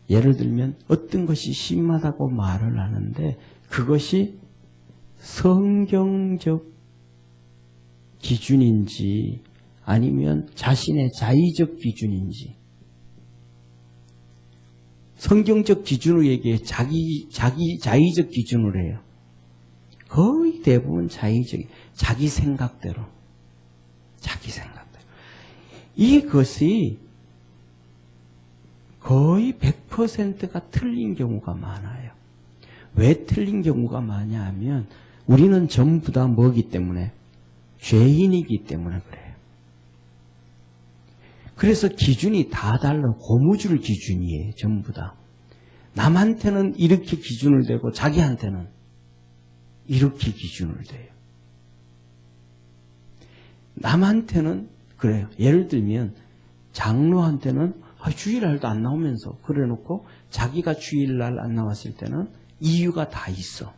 예를 들면 어떤 것이 심하다고 말을 하는데 그것이 성경적 기준인지 아니면 자신의 자의적 기준인지 성경적 기준으로 얘기해 자의적 기준으로 해요. 거의 대부분 자기 생각대로 이것이 거의 100%가 틀린 경우가 많아요. 왜 틀린 경우가 많냐 하면 우리는 전부 다 뭐기 때문에 죄인이기 때문에 그래요. 그래서 기준이 다 달라. 고무줄 기준이에요. 전부 다. 남한테는 이렇게 기준을 대고 자기한테는 이렇게 기준을 대요. 남한테는 그래요. 예를 들면 장로한테는 주일날도 안 나오면서 그래놓고 자기가 주일날 안 나왔을 때는 이유가 다 있어.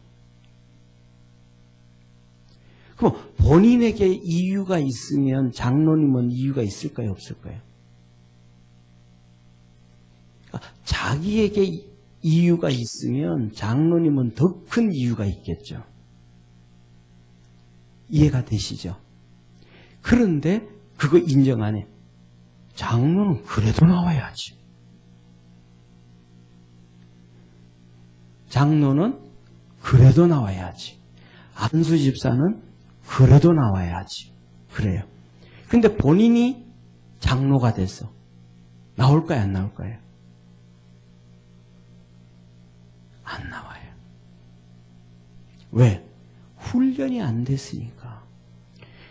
그럼 본인에게 이유가 있으면 장로님은 이유가 있을까요? 없을까요? 자기에게 이유가 있으면 장로님은 더 큰 이유가 있겠죠. 이해가 되시죠? 그런데 그거 인정 안 해. 장로는 그래도 나와야지. 장로는 그래도 나와야지. 안수 집사는 그래도 나와야지. 그래요. 근데 본인이 장로가 됐어. 나올까요? 안 나올까요? 안 나와요. 왜? 훈련이 안 됐으니까.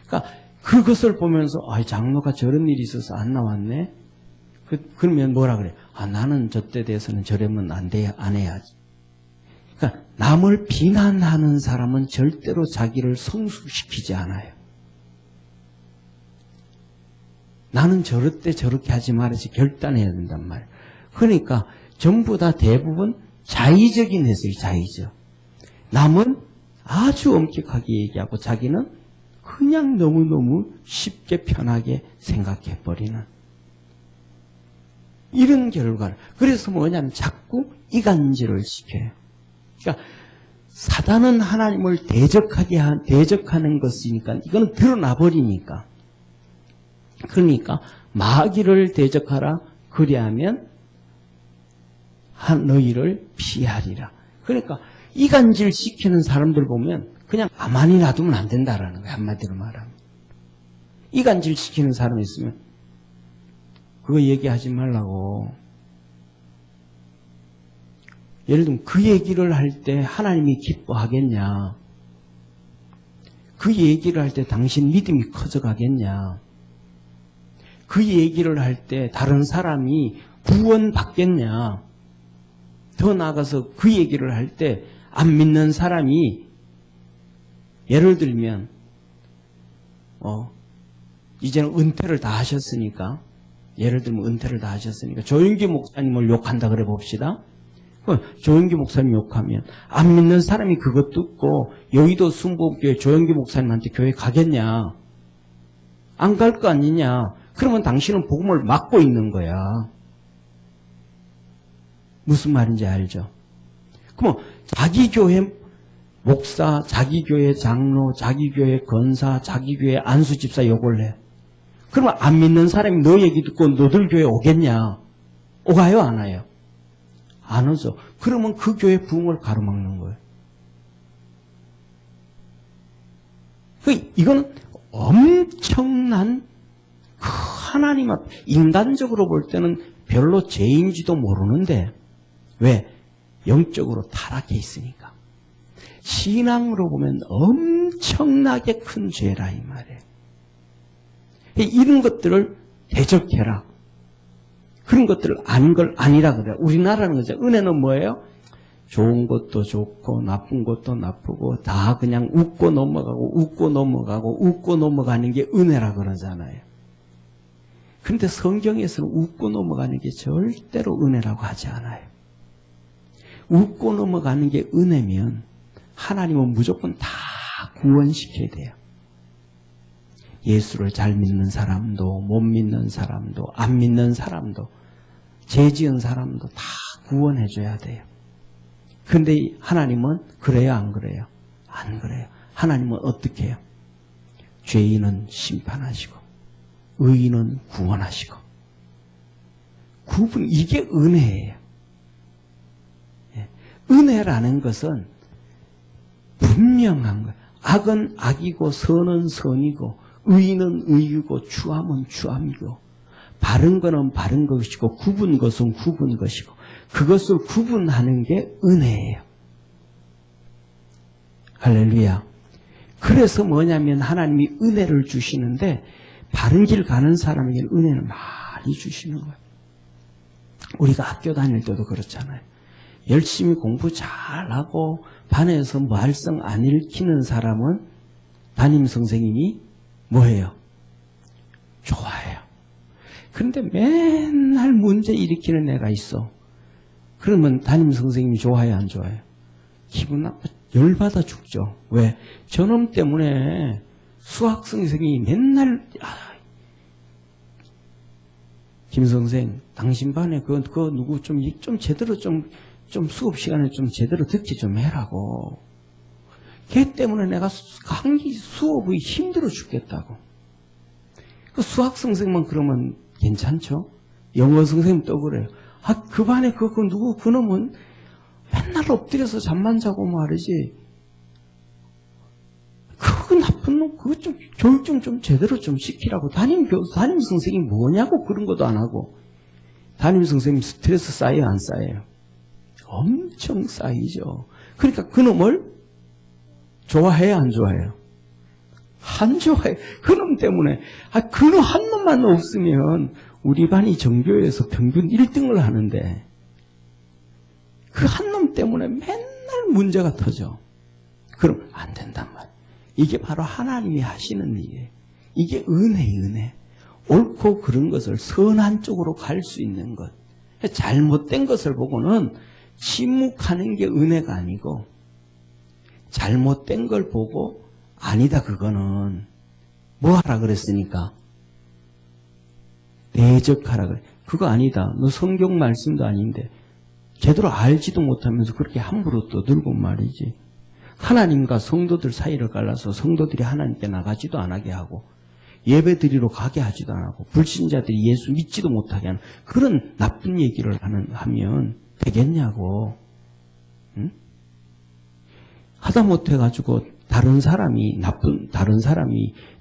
그러니까 그것을 보면서 장로가 저런 일이 있어서 안 나왔네. 그러면 뭐라 그래? 나는 저때 대해서는 저러면 안 해야지. 그러니까 남을 비난하는 사람은 절대로 자기를 성숙시키지 않아요. 나는 저럴 때 저렇게 하지 말아야지 결단해야 된단 말이에요. 그러니까 전부 다 대부분 자의적인 해석이 자의적. 남은 아주 엄격하게 얘기하고 자기는 그냥 너무너무 쉽게 편하게 생각해버리는 이런 결과를. 그래서 뭐냐면 자꾸 이간질을 시켜요. 그러니까 사단은 하나님을 대적하는 것이니까 이거는 드러나버리니까. 그러니까 마귀를 대적하라. 그리하면 너희를 피하리라. 그러니까 이간질 시키는 사람들 보면 그냥 가만히 놔두면 안 된다라는 거예요. 한마디로 말하면. 이간질 시키는 사람이 있으면 그거 얘기하지 말라고. 예를 들면 그 얘기를 할 때 하나님이 기뻐하겠냐. 그 얘기를 할 때 당신 믿음이 커져가겠냐. 그 얘기를 할 때 다른 사람이 구원받겠냐. 더 나아가서 그 얘기를 할 때 안 믿는 사람이 예를 들면 이제는 은퇴를 다 하셨으니까 예를 들면 은퇴를 다 하셨으니까 조윤기 목사님을 욕한다 그래 봅시다. 조윤기 목사님 욕하면 안 믿는 사람이 그것 듣고 여의도 순복음교회 조윤기 목사님한테 교회 가겠냐? 안 갈 거 아니냐? 그러면 당신은 복음을 막고 있는 거야. 무슨 말인지 알죠? 그럼 자기 교회 목사, 자기 교회 장로, 자기 교회 권사, 자기 교회 안수 집사 욕을 해. 그러면 안 믿는 사람이 너 얘기 듣고 너들 교회 오겠냐? 오가요? 안 와요? 안 오죠. 그러면 그 교회 부흥을 가로막는 거예요. 이거는 엄청난 하나님 앞, 인간적으로 볼 때는 별로 죄인지도 모르는데 왜? 영적으로 타락해 있으니까. 신앙으로 보면 엄청나게 큰 죄라 이 말이에요. 이런 것들을 대적해라. 그런 것들을 아닌 걸 아니라 그래요. 우리나라는 거죠. 은혜는 뭐예요? 좋은 것도 좋고 나쁜 것도 나쁘고 다 그냥 웃고 넘어가는 게 은혜라 그러잖아요. 그런데 성경에서는 웃고 넘어가는 게 절대로 은혜라고 하지 않아요. 웃고 넘어가는 게 은혜면 하나님은 무조건 다 구원시켜야 돼요. 예수를 잘 믿는 사람도 못 믿는 사람도 안 믿는 사람도 죄 지은 사람도 다 구원해줘야 돼요. 그런데 하나님은 그래요 안 그래요? 안 그래요. 하나님은 어떻게 해요? 죄인은 심판하시고 의인은 구원하시고 이게 은혜예요. 은혜라는 것은 분명한 거예요. 악은 악이고 선은 선이고 의는 의이고 추함은 추함이고 바른 것은 바른 것이고 굽은 것은 굽은 것이고 그것을 구분하는 게 은혜예요. 할렐루야. 그래서 뭐냐면 하나님이 은혜를 주시는데 바른 길 가는 사람에게는 은혜를 많이 주시는 거예요. 우리가 학교 다닐 때도 그렇잖아요. 열심히 공부 잘하고 반에서 말썽 안 일으키는 사람은 담임 선생님이 뭐예요? 좋아해요. 그런데 맨날 문제 일으키는 애가 있어. 그러면 담임 선생님이 좋아해요, 안 좋아해요? 기분 나빠, 열받아 죽죠. 왜? 저놈 때문에 수학 선생님이 맨날 김 선생, 당신 반에 그 누구 좀 제대로 좀 수업 시간에 좀 제대로 듣기 좀 해라고. 걔 때문에 내가 강의 수업이 힘들어 죽겠다고. 그 수학 선생만 그러면 괜찮죠? 영어 선생님 또 그래요. 아, 그 반에 누구 그놈은 맨날 엎드려서 잠만 자고 말이지. 그 나쁜 놈, 그거 좀 교육 좀 제대로 좀 시키라고. 담임 선생님이 뭐냐고 그런 것도 안 하고. 담임 선생님 스트레스 쌓여요, 안 쌓여요? 엄청 쌓이죠. 그러니까 그놈을 좋아해요, 안 좋아해요? 안 좋아해. 그놈 때문에. 그놈 한 놈만 없으면 우리 반이 전교에서 평균 1등을 하는데 그 한 놈 때문에 맨날 문제가 터져. 그럼 안 된단 말이에요. 이게 바로 하나님이 하시는 일이에요. 이게 은혜. 옳고 그른 것을 선한 쪽으로 갈 수 있는 것. 잘못된 것을 보고는 침묵하는 게 은혜가 아니고 잘못된 걸 보고 아니다 그거는 뭐 하라 그랬으니까 대적하라 그래. 그거 아니다. 너 성경 말씀도 아닌데 제대로 알지도 못하면서 그렇게 함부로 떠들고 말이지. 하나님과 성도들 사이를 갈라서 성도들이 하나님께 나가지도 안 하게 하고 예배 드리러 가게 하지도 안 하고 불신자들이 예수 믿지도 못하게 하는 그런 나쁜 얘기를 하면 되겠냐고. 응? 하다 못해가지고 다른 사람이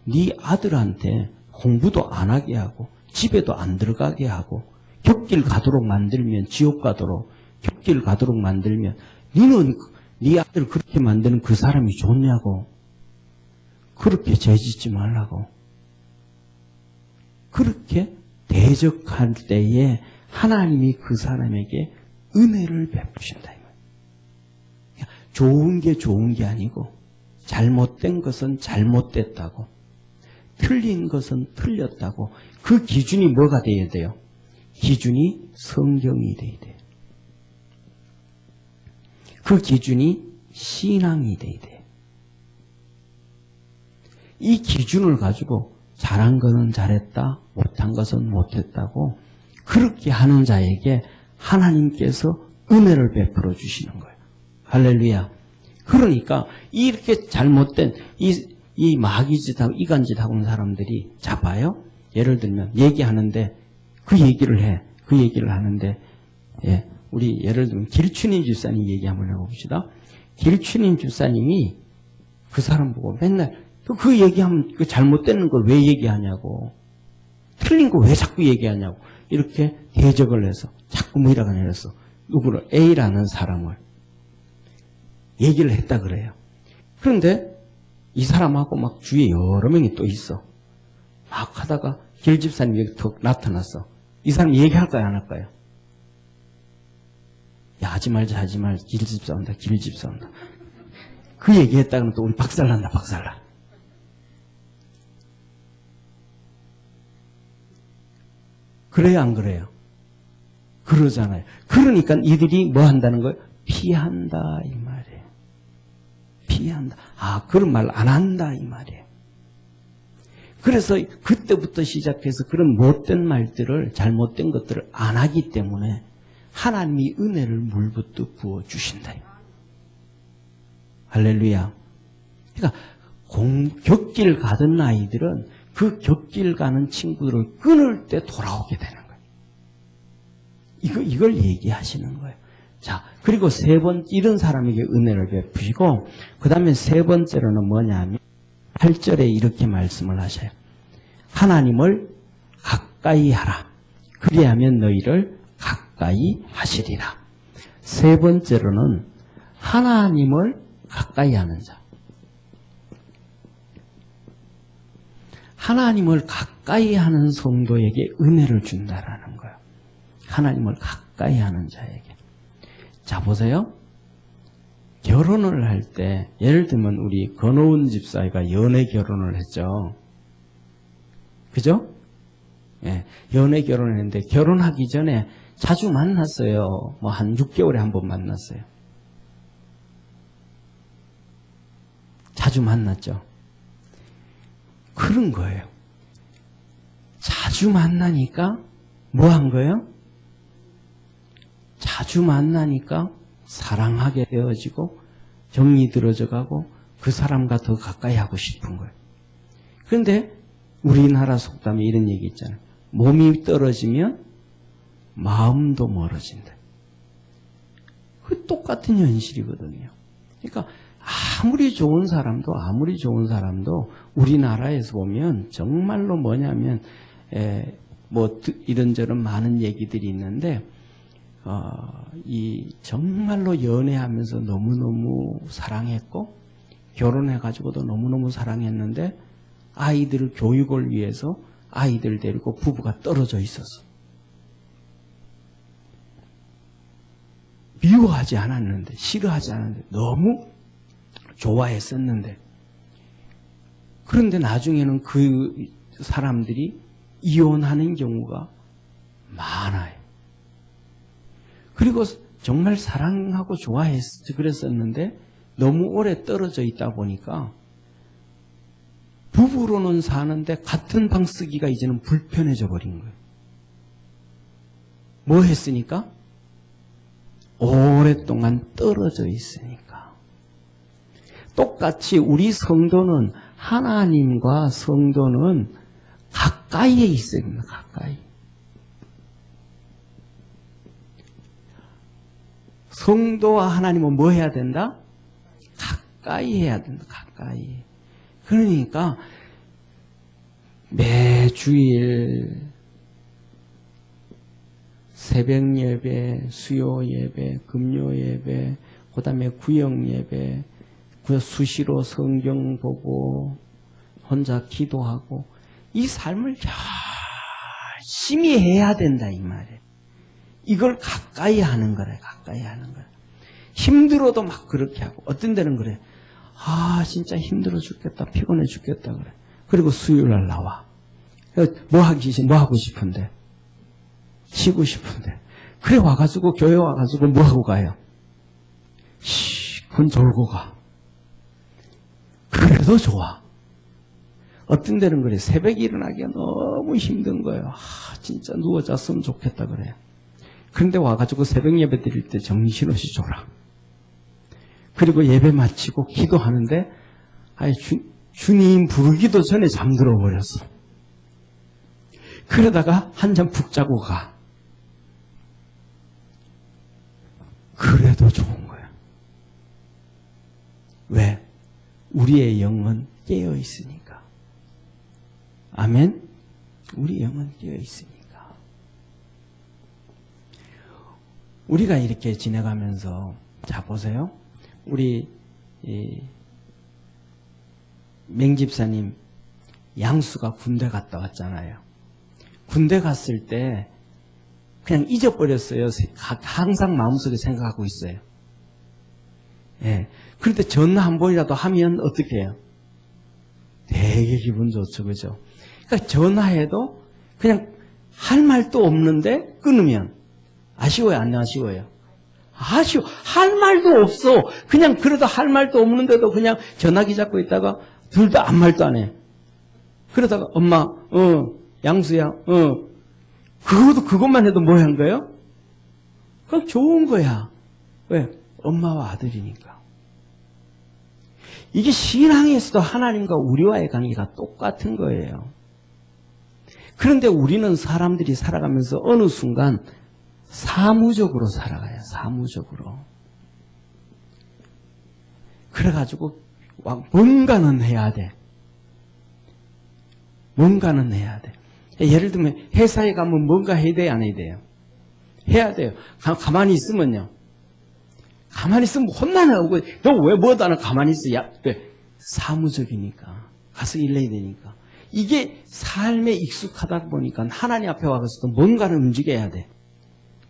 네 아들한테 공부도 안 하게 하고 집에도 안 들어가게 하고 격길 가도록 만들면 지옥 가도록 격길 가도록 만들면 너는 네 아들 그렇게 만드는 그 사람이 좋냐고. 그렇게 죄짓지 말라고. 그렇게 대적할 때에 하나님이 그 사람에게 은혜를 베푸신다. 좋은 게 좋은 게 아니고 잘못된 것은 잘못됐다고 틀린 것은 틀렸다고 그 기준이 뭐가 돼야 돼요? 기준이 성경이 돼야 돼요. 그 기준이 신앙이 돼야 돼요. 이 기준을 가지고 잘한 것은 잘했다, 못한 것은 못했다고 그렇게 하는 자에게 하나님께서 은혜를 베풀어 주시는 거예요. 할렐루야. 그러니까 이렇게 잘못된 이 마귀짓하고 이간짓하고 있는 사람들이 잡아요. 예를 들면 얘기하는데 그 얘기를 하는데 우리 예를 들면 길춘임 집사님 얘기 한번 해봅시다. 길춘임 집사님이 그 사람 보고 맨날 그 얘기하면 그 잘못되는 걸 왜 얘기하냐고 틀린 거 왜 자꾸 얘기하냐고 이렇게 대적을 해서 자꾸 뭐라고 내렸어. 누구를 A라는 사람을 얘기를 했다 그래요. 그런데 이 사람하고 막 주위에 여러 명이 또 있어. 막 하다가 길 집사님이 여기 턱 나타났어. 이 사람 얘기할까요 안 할까요? 야 하지 말자 길 집사 온다. 그 얘기했다가는 또 우리 박살난다. 그래요 안 그래요? 그러잖아요. 그러니까 이들이 뭐 한다는 거예요? 피한다 이 말이에요. 피한다. 그런 말 안 한다 이 말이에요. 그래서 그때부터 시작해서 그런 못된 말들을 잘못된 것들을 안 하기 때문에 하나님이 은혜를 물부터 부어주신다. 할렐루야. 그러니까 격길 가던 아이들은 그 격길 가는 친구들을 끊을 때 돌아오게 되는 거예요. 이걸 얘기하시는 거예요. 자, 그리고 이런 사람에게 은혜를 베푸시고, 그 다음에 세 번째로는 뭐냐면, 8절에 이렇게 말씀을 하셔요. 하나님을 가까이 하라. 그리하면 너희를 가까이 하시리라. 세 번째로는 하나님을 가까이 하는 자. 하나님을 가까이 하는 성도에게 은혜를 준다라는 거예요. 하나님을 가까이 하는 자에게. 자, 보세요. 결혼을 할 때, 예를 들면 우리 건호운 집사가 연애 결혼을 했죠. 그죠? 예, 연애 결혼을 했는데, 결혼하기 전에 자주 만났어요. 뭐 한 6개월에 한 번 만났어요. 자주 만났죠. 그런 거예요. 자주 만나니까 뭐 한 거예요? 자주 만나니까 사랑하게 되어지고 정이 들어져 가고 그 사람과 더 가까이 하고 싶은 거예요. 그런데 우리나라 속담에 이런 얘기 있잖아요. 몸이 떨어지면 마음도 멀어진다. 그 똑같은 현실이거든요. 그러니까 아무리 좋은 사람도 우리나라에서 보면 정말로 뭐냐면 뭐 이런저런 많은 얘기들이 있는데 이 정말로 연애하면서 너무너무 사랑했고 결혼해가지고도 너무너무 사랑했는데 아이들 교육을 위해서 아이들 데리고 부부가 떨어져 있었어. 미워하지 않았는데, 싫어하지 않았는데, 너무 좋아했었는데, 그런데 나중에는 그 사람들이 이혼하는 경우가 많아요. 그리고 정말 사랑하고 그랬었는데, 너무 오래 떨어져 있다 보니까, 부부로는 사는데 같은 방 쓰기가 이제는 불편해져 버린 거예요. 뭐 했으니까? 오랫동안 떨어져 있으니까. 똑같이 우리 성도는 하나님과 성도는 가까이에 있어야 됩니다. 가까이. 성도와 하나님은 뭐 해야 된다? 가까이 해야 된다. 가까이. 그러니까 매주일 새벽 예배, 수요 예배, 금요 예배, 그 다음에 구역 예배, 수시로 성경 보고 혼자 기도하고 이 삶을 열심히 해야 된다 이 말이에요. 이걸 가까이 하는 거래. 가까이 하는 거래. 힘들어도 막 그렇게 하고 어떤 데는 그래. 진짜 힘들어 죽겠다. 피곤해 죽겠다 그래. 그리고 수요일날 나와. 뭐 하고 싶은데? 쉬고 싶은데. 그래 와가지고 교회 와가지고 뭐 하고 가요? 그건 졸고 가. 그래도 좋아. 어떤 데는 그래. 새벽에 일어나기가 너무 힘든 거예요. 진짜 누워 잤으면 좋겠다 그래. 그런데 와가지고 새벽 예배 드릴 때 정신없이 졸아. 그리고 예배 마치고 기도하는데 주님 부르기도 전에 잠들어 버렸어. 그러다가 한잠 푹 자고 가. 그래도 좋은 거야. 왜? 우리의 영은 깨어 있으니까. 아멘? 우리 영은 깨어 있으니까. 우리가 이렇게 지내가면서 자 보세요. 우리 맹집사님 양수가 군대 갔다 왔잖아요. 군대 갔을 때 그냥 잊어버렸어요. 항상 마음속에 생각하고 있어요. 예. 그런데 전화 한 번이라도 하면 어떻게 해요? 되게 기분 좋죠. 그죠? 그러니까 전화해도 그냥 할 말도 없는데 끊으면 아쉬워요? 안 아쉬워요? 아쉬워. 할 말도 없어. 그냥 그래도 할 말도 없는데도 그냥 전화기 잡고 있다가 둘 다 아무 말도 안 해. 그러다가 엄마, 양수야, 그것만 해도 뭐 한 거예요? 그럼 좋은 거야. 왜? 엄마와 아들이니까. 이게 신앙에서도 하나님과 우리와의 관계가 똑같은 거예요. 그런데 우리는 사람들이 살아가면서 어느 순간 사무적으로 살아가요. 사무적으로. 그래가지고 뭔가는 해야 돼. 뭔가는 해야 돼. 예를 들면 회사에 가면 뭔가 해야 돼요? 안 해야 돼요? 해야 돼요. 가만히 있으면요. 가만히 있으면 혼나는 거고 너 왜 뭐도 안 하고 가만히 있어? 야, 왜? 사무적이니까. 가서 일해야 되니까. 이게 삶에 익숙하다 보니까 하나님 앞에 와서도 뭔가를 움직여야 돼.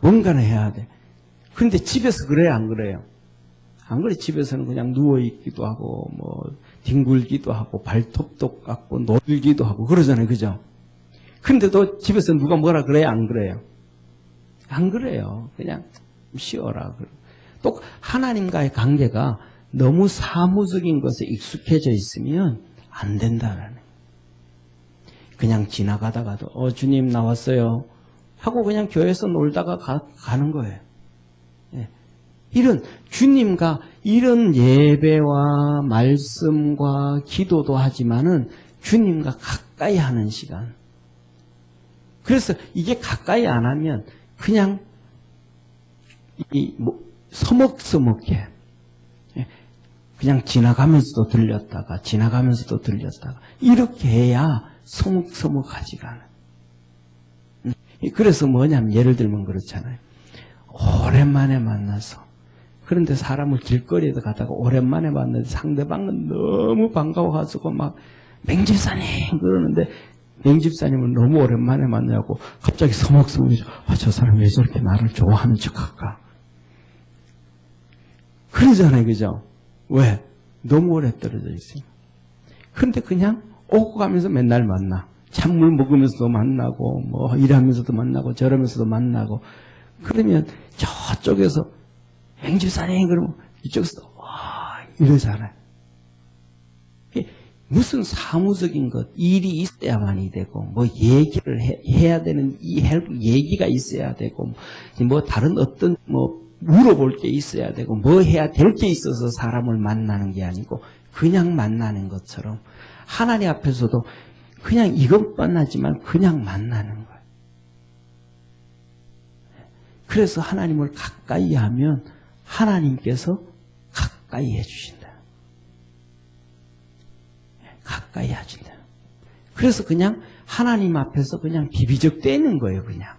뭔가는 해야 돼. 그런데 집에서 그래요? 안 그래요? 안 그래. 집에서는 그냥 누워있기도 하고 뭐 뒹굴기도 하고 발톱도 깎고 놀기도 하고 그러잖아요. 그죠? 근데도 집에서 누가 뭐라 그래요? 안 그래요? 안 그래요. 그냥 쉬어라. 또 하나님과의 관계가 너무 사무적인 것에 익숙해져 있으면 안 된다라는. 그냥 지나가다가도 주님 나왔어요. 하고 그냥 교회에서 놀다가 가는 거예요. 예. 이런 주님과 이런 예배와 말씀과 기도도 하지만은 주님과 가까이 하는 시간. 그래서 이게 가까이 안 하면 그냥 서먹서먹해. 그냥 지나가면서도 들렸다가 이렇게 해야 서먹서먹하지가 않아. 그래서 뭐냐면 예를 들면 그렇잖아요. 오랜만에 만나서 그런데 사람을 길거리에서 가다가 오랜만에 만나서 상대방은 너무 반가워가지고 막 맹집사님 그러는데 맹집사님은 너무 오랜만에 만나고 갑자기 서먹서먹해져. 저 사람 왜 저렇게 나를 좋아하는 척할까? 그러잖아요, 그죠? 왜? 너무 오래 떨어져 있어요. 그런데 그냥 오고 가면서 맨날 만나. 찬물 먹으면서도 만나고, 뭐 일하면서도 만나고, 저러면서도 만나고. 그러면 저쪽에서 맹집사님 그러면 이쪽에서도 와 이러잖아요. 무슨 사무적인 것, 일이 있어야만이 되고, 뭐 얘기를 해야 되는 얘기가 있어야 되고, 뭐 다른 어떤 뭐 물어볼 게 있어야 되고, 뭐 해야 될 게 있어서 사람을 만나는 게 아니고 그냥 만나는 것처럼 하나님 앞에서도 그냥 이것만 하지만 그냥 만나는 거예요. 그래서 하나님을 가까이 하면 하나님께서 가까이 해주신다. 가까이 하신다. 그래서 그냥 하나님 앞에서 그냥 비비적대는 거예요, 그냥.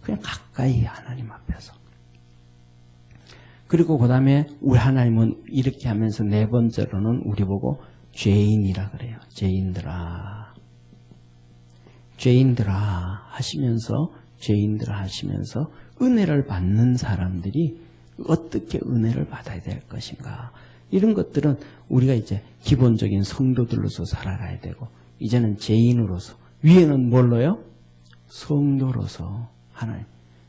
그냥 가까이 하나님 앞에서. 그리고 그 다음에 우리 하나님은 이렇게 하면서 네 번째로는 우리 보고 죄인이라 그래요. 죄인들아. 죄인들아 하시면서 은혜를 받는 사람들이 어떻게 은혜를 받아야 될 것인가. 이런 것들은 우리가 이제 기본적인 성도들로서 살아가야 되고, 이제는 죄인으로서, 위에는 뭘로요? 성도로서 하나님,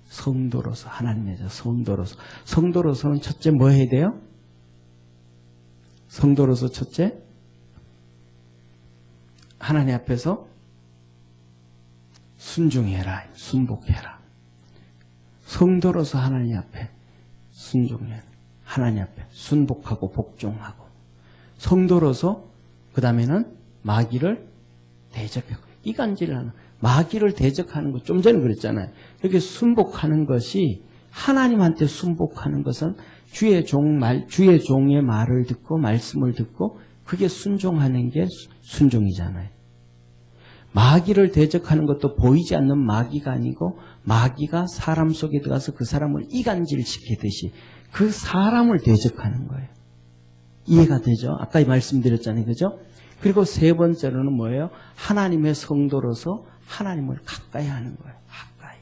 성도로서 하나님의 성도로서. 성도로서는 첫째 뭐 해야 돼요? 성도로서 첫째 하나님 앞에서 순종해라, 순복해라. 성도로서 하나님 앞에 순종해라. 하나님 앞에 순복하고 복종하고. 성도로서 그 다음에는 마귀를 대적하고 이간질하는, 마귀를 대적하는 것 좀 전에 그랬잖아요. 이렇게 순복하는 것이, 하나님한테 순복하는 것은 주의 종의 말을 듣고 말씀을 듣고 그게 순종하는 게 순종이잖아요. 마귀를 대적하는 것도 보이지 않는 마귀가 아니고, 마귀가 사람 속에 들어가서 그 사람을 이간질시키듯이 그 사람을 대적하는 거예요. 이해가 되죠? 아까 말씀드렸잖아요. 그죠? 그리고 세 번째로는 뭐예요? 하나님의 성도로서 하나님을 가까이 하는 거예요. 가까이.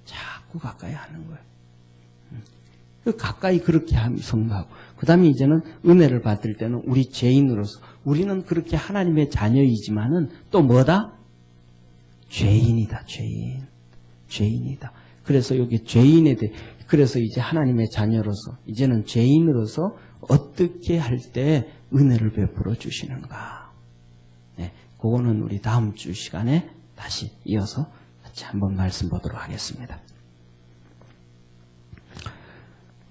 자꾸 가까이 하는 거예요. 가까이 그렇게 성도하고. 그 다음에 이제는 은혜를 받을 때는 우리 죄인으로서, 우리는 그렇게 하나님의 자녀이지만은 또 뭐다? 죄인이다, 죄인. 죄인이다. 그래서 여기 죄인에 대해, 그래서 이제 하나님의 자녀로서, 이제는 죄인으로서 어떻게 할 때 은혜를 베풀어 주시는가. 네, 그거는 우리 다음 주 시간에 다시 이어서 같이 한번 말씀 보도록 하겠습니다.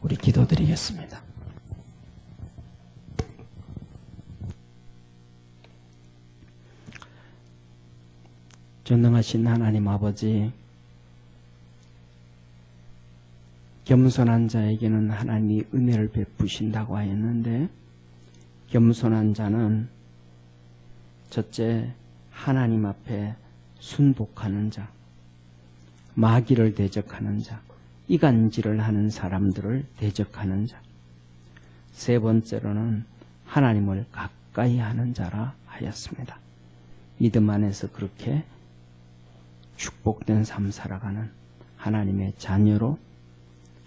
우리 기도드리겠습니다. 전능하신 하나님 아버지, 겸손한 자에게는 하나님이 은혜를 베푸신다고 하였는데, 겸손한 자는 첫째 하나님 앞에 순복하는 자, 마귀를 대적하는 자, 이간질을 하는 사람들을 대적하는 자, 세 번째로는 하나님을 가까이 하는 자라 하였습니다. 믿음 안에서 그렇게 축복된 삶 살아가는 하나님의 자녀로,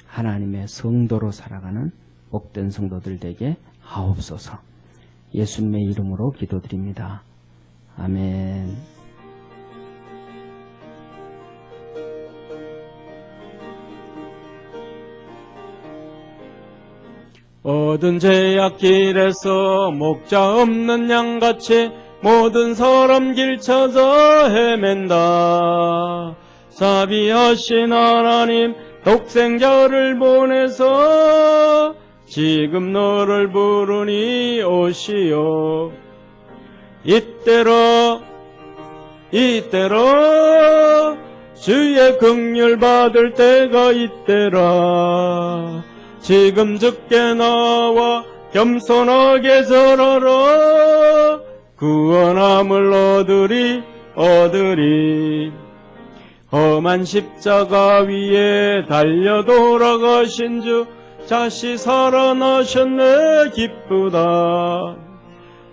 하나님의 성도로 살아가는 복된 성도들 되게 하옵소서. 예수님의 이름으로 기도드립니다. 아멘. 어두운 제약길에서 목자 없는 양같이 모든 사람 길 찾아 헤맨다. 자비하신 하나님 독생자를 보내서 지금 너를 부르니 오시오. 이때로 주의 긍휼 받을 때가 이때라. 지금 주께 나와 겸손하게 절하라. 구원함을 얻으리. 험한 십자가 위에 달려 돌아가신 주 다시 살아나셨네 기쁘다.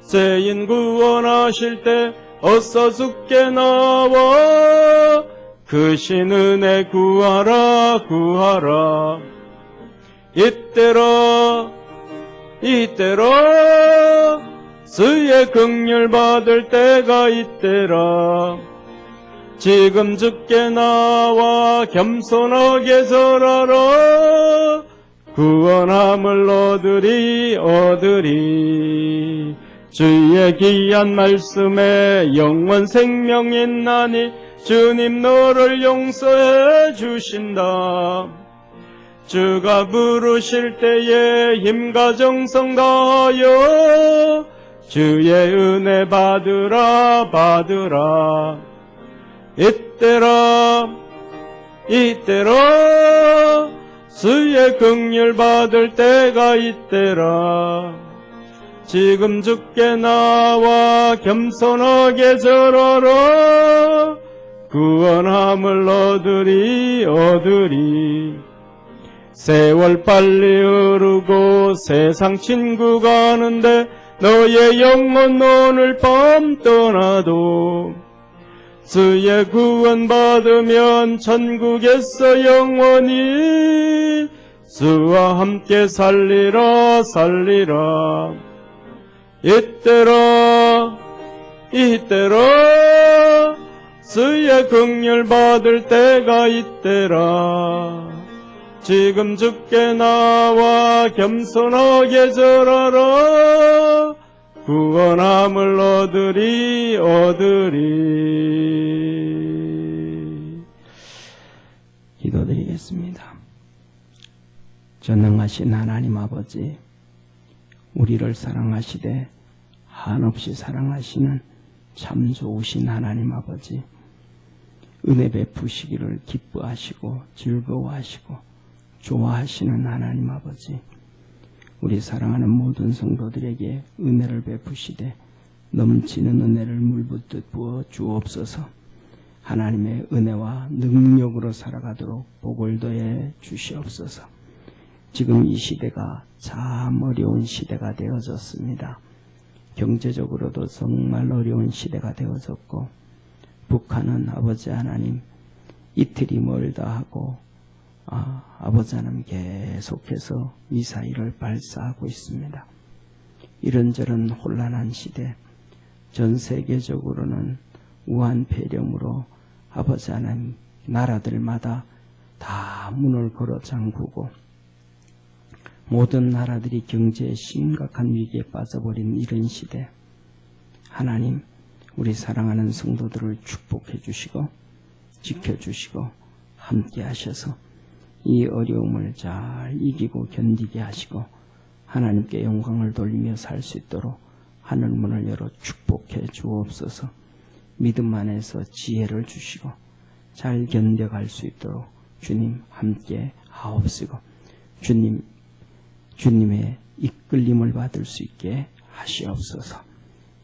죄인 구원하실 때 어서 주께 나와 그 신 은혜 구하라. 이때로 주의 긍휼 받을 때가 이때라. 지금 주께 나와 겸손하게 절하라. 구원함을 얻으리. 주의 귀한 말씀에 영원 생명이 있나니 주님 너를 용서해 주신다. 주가 부르실 때에 힘과 정성 다하여 주의 은혜 받으라. 이때로 주의 긍휼 받을 때가 이때라. 지금 주께 나와 겸손하게 절하라. 구원함을 얻으리. 세월 빨리 흐르고 세상 친구 가는데 너의 영혼 오늘 밤 떠나도 주의 구원 받으면 천국에서 영원히 주와 함께 살리라. 이때로 주의 긍휼 받을 때가 이때라. 지금 주께 나와 겸손하게 절하라. 구원함을 얻으리. 기도드리겠습니다. 전능하신 하나님 아버지, 우리를 사랑하시되 한없이 사랑하시는 참 좋으신 하나님 아버지, 은혜 베푸시기를 기뻐하시고 즐거워하시고 좋아하시는 하나님 아버지, 우리 사랑하는 모든 성도들에게 은혜를 베푸시되 넘치는 은혜를 물붓듯 부어 주옵소서. 하나님의 은혜와 능력으로 살아가도록 복을 더해 주시옵소서. 지금 이 시대가 참 어려운 시대가 되어졌습니다. 경제적으로도 정말 어려운 시대가 되어졌고, 북한은 아버지 하나님 이틀이 멀다 하고 아버지 하나님 계속해서 미사일을 발사하고 있습니다. 이런저런 혼란한 시대, 전 세계적으로는 우한 폐렴으로 아버지 하나님 나라들마다 다 문을 걸어 잠그고 모든 나라들이 경제에 심각한 위기에 빠져버린 이런 시대, 하나님 우리 사랑하는 성도들을 축복해 주시고 지켜주시고 함께 하셔서 이 어려움을 잘 이기고 견디게 하시고 하나님께 영광을 돌리며 살 수 있도록 하늘 문을 열어 축복해 주옵소서. 믿음 안에서 지혜를 주시고 잘 견뎌갈 수 있도록 주님 함께 하옵시고 주님의 이끌림을 받을 수 있게 하시옵소서.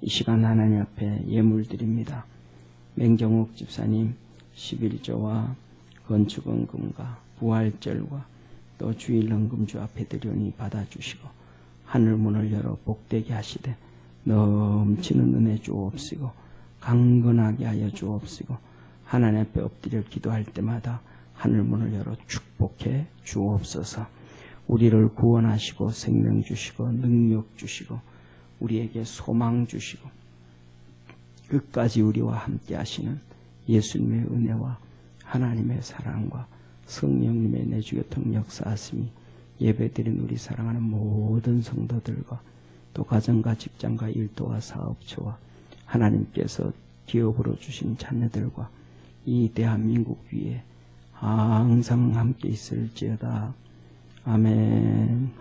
이 시간 하나님 앞에 예물드립니다. 맹정욱 집사님 11조와 건축헌금과 부활절과 또 주일헌금주 앞에 드리오니 받아주시고 하늘 문을 열어 복되게 하시되 넘치는 은혜 주옵시고 강건하게 하여 주옵시고 하나님 앞에 엎드려 기도할 때마다 하늘 문을 열어 축복해 주옵소서. 우리를 구원하시고 생명 주시고 능력 주시고 우리에게 소망 주시고 끝까지 우리와 함께 하시는 예수님의 은혜와 하나님의 사랑과 성령님의 내주교통 역사하심이 예배드린 우리 사랑하는 모든 성도들과 또 가정과 직장과 일도와 사업처와 하나님께서 기업으로 주신 자녀들과 이 대한민국 위에 항상 함께 있을지어다. 아멘.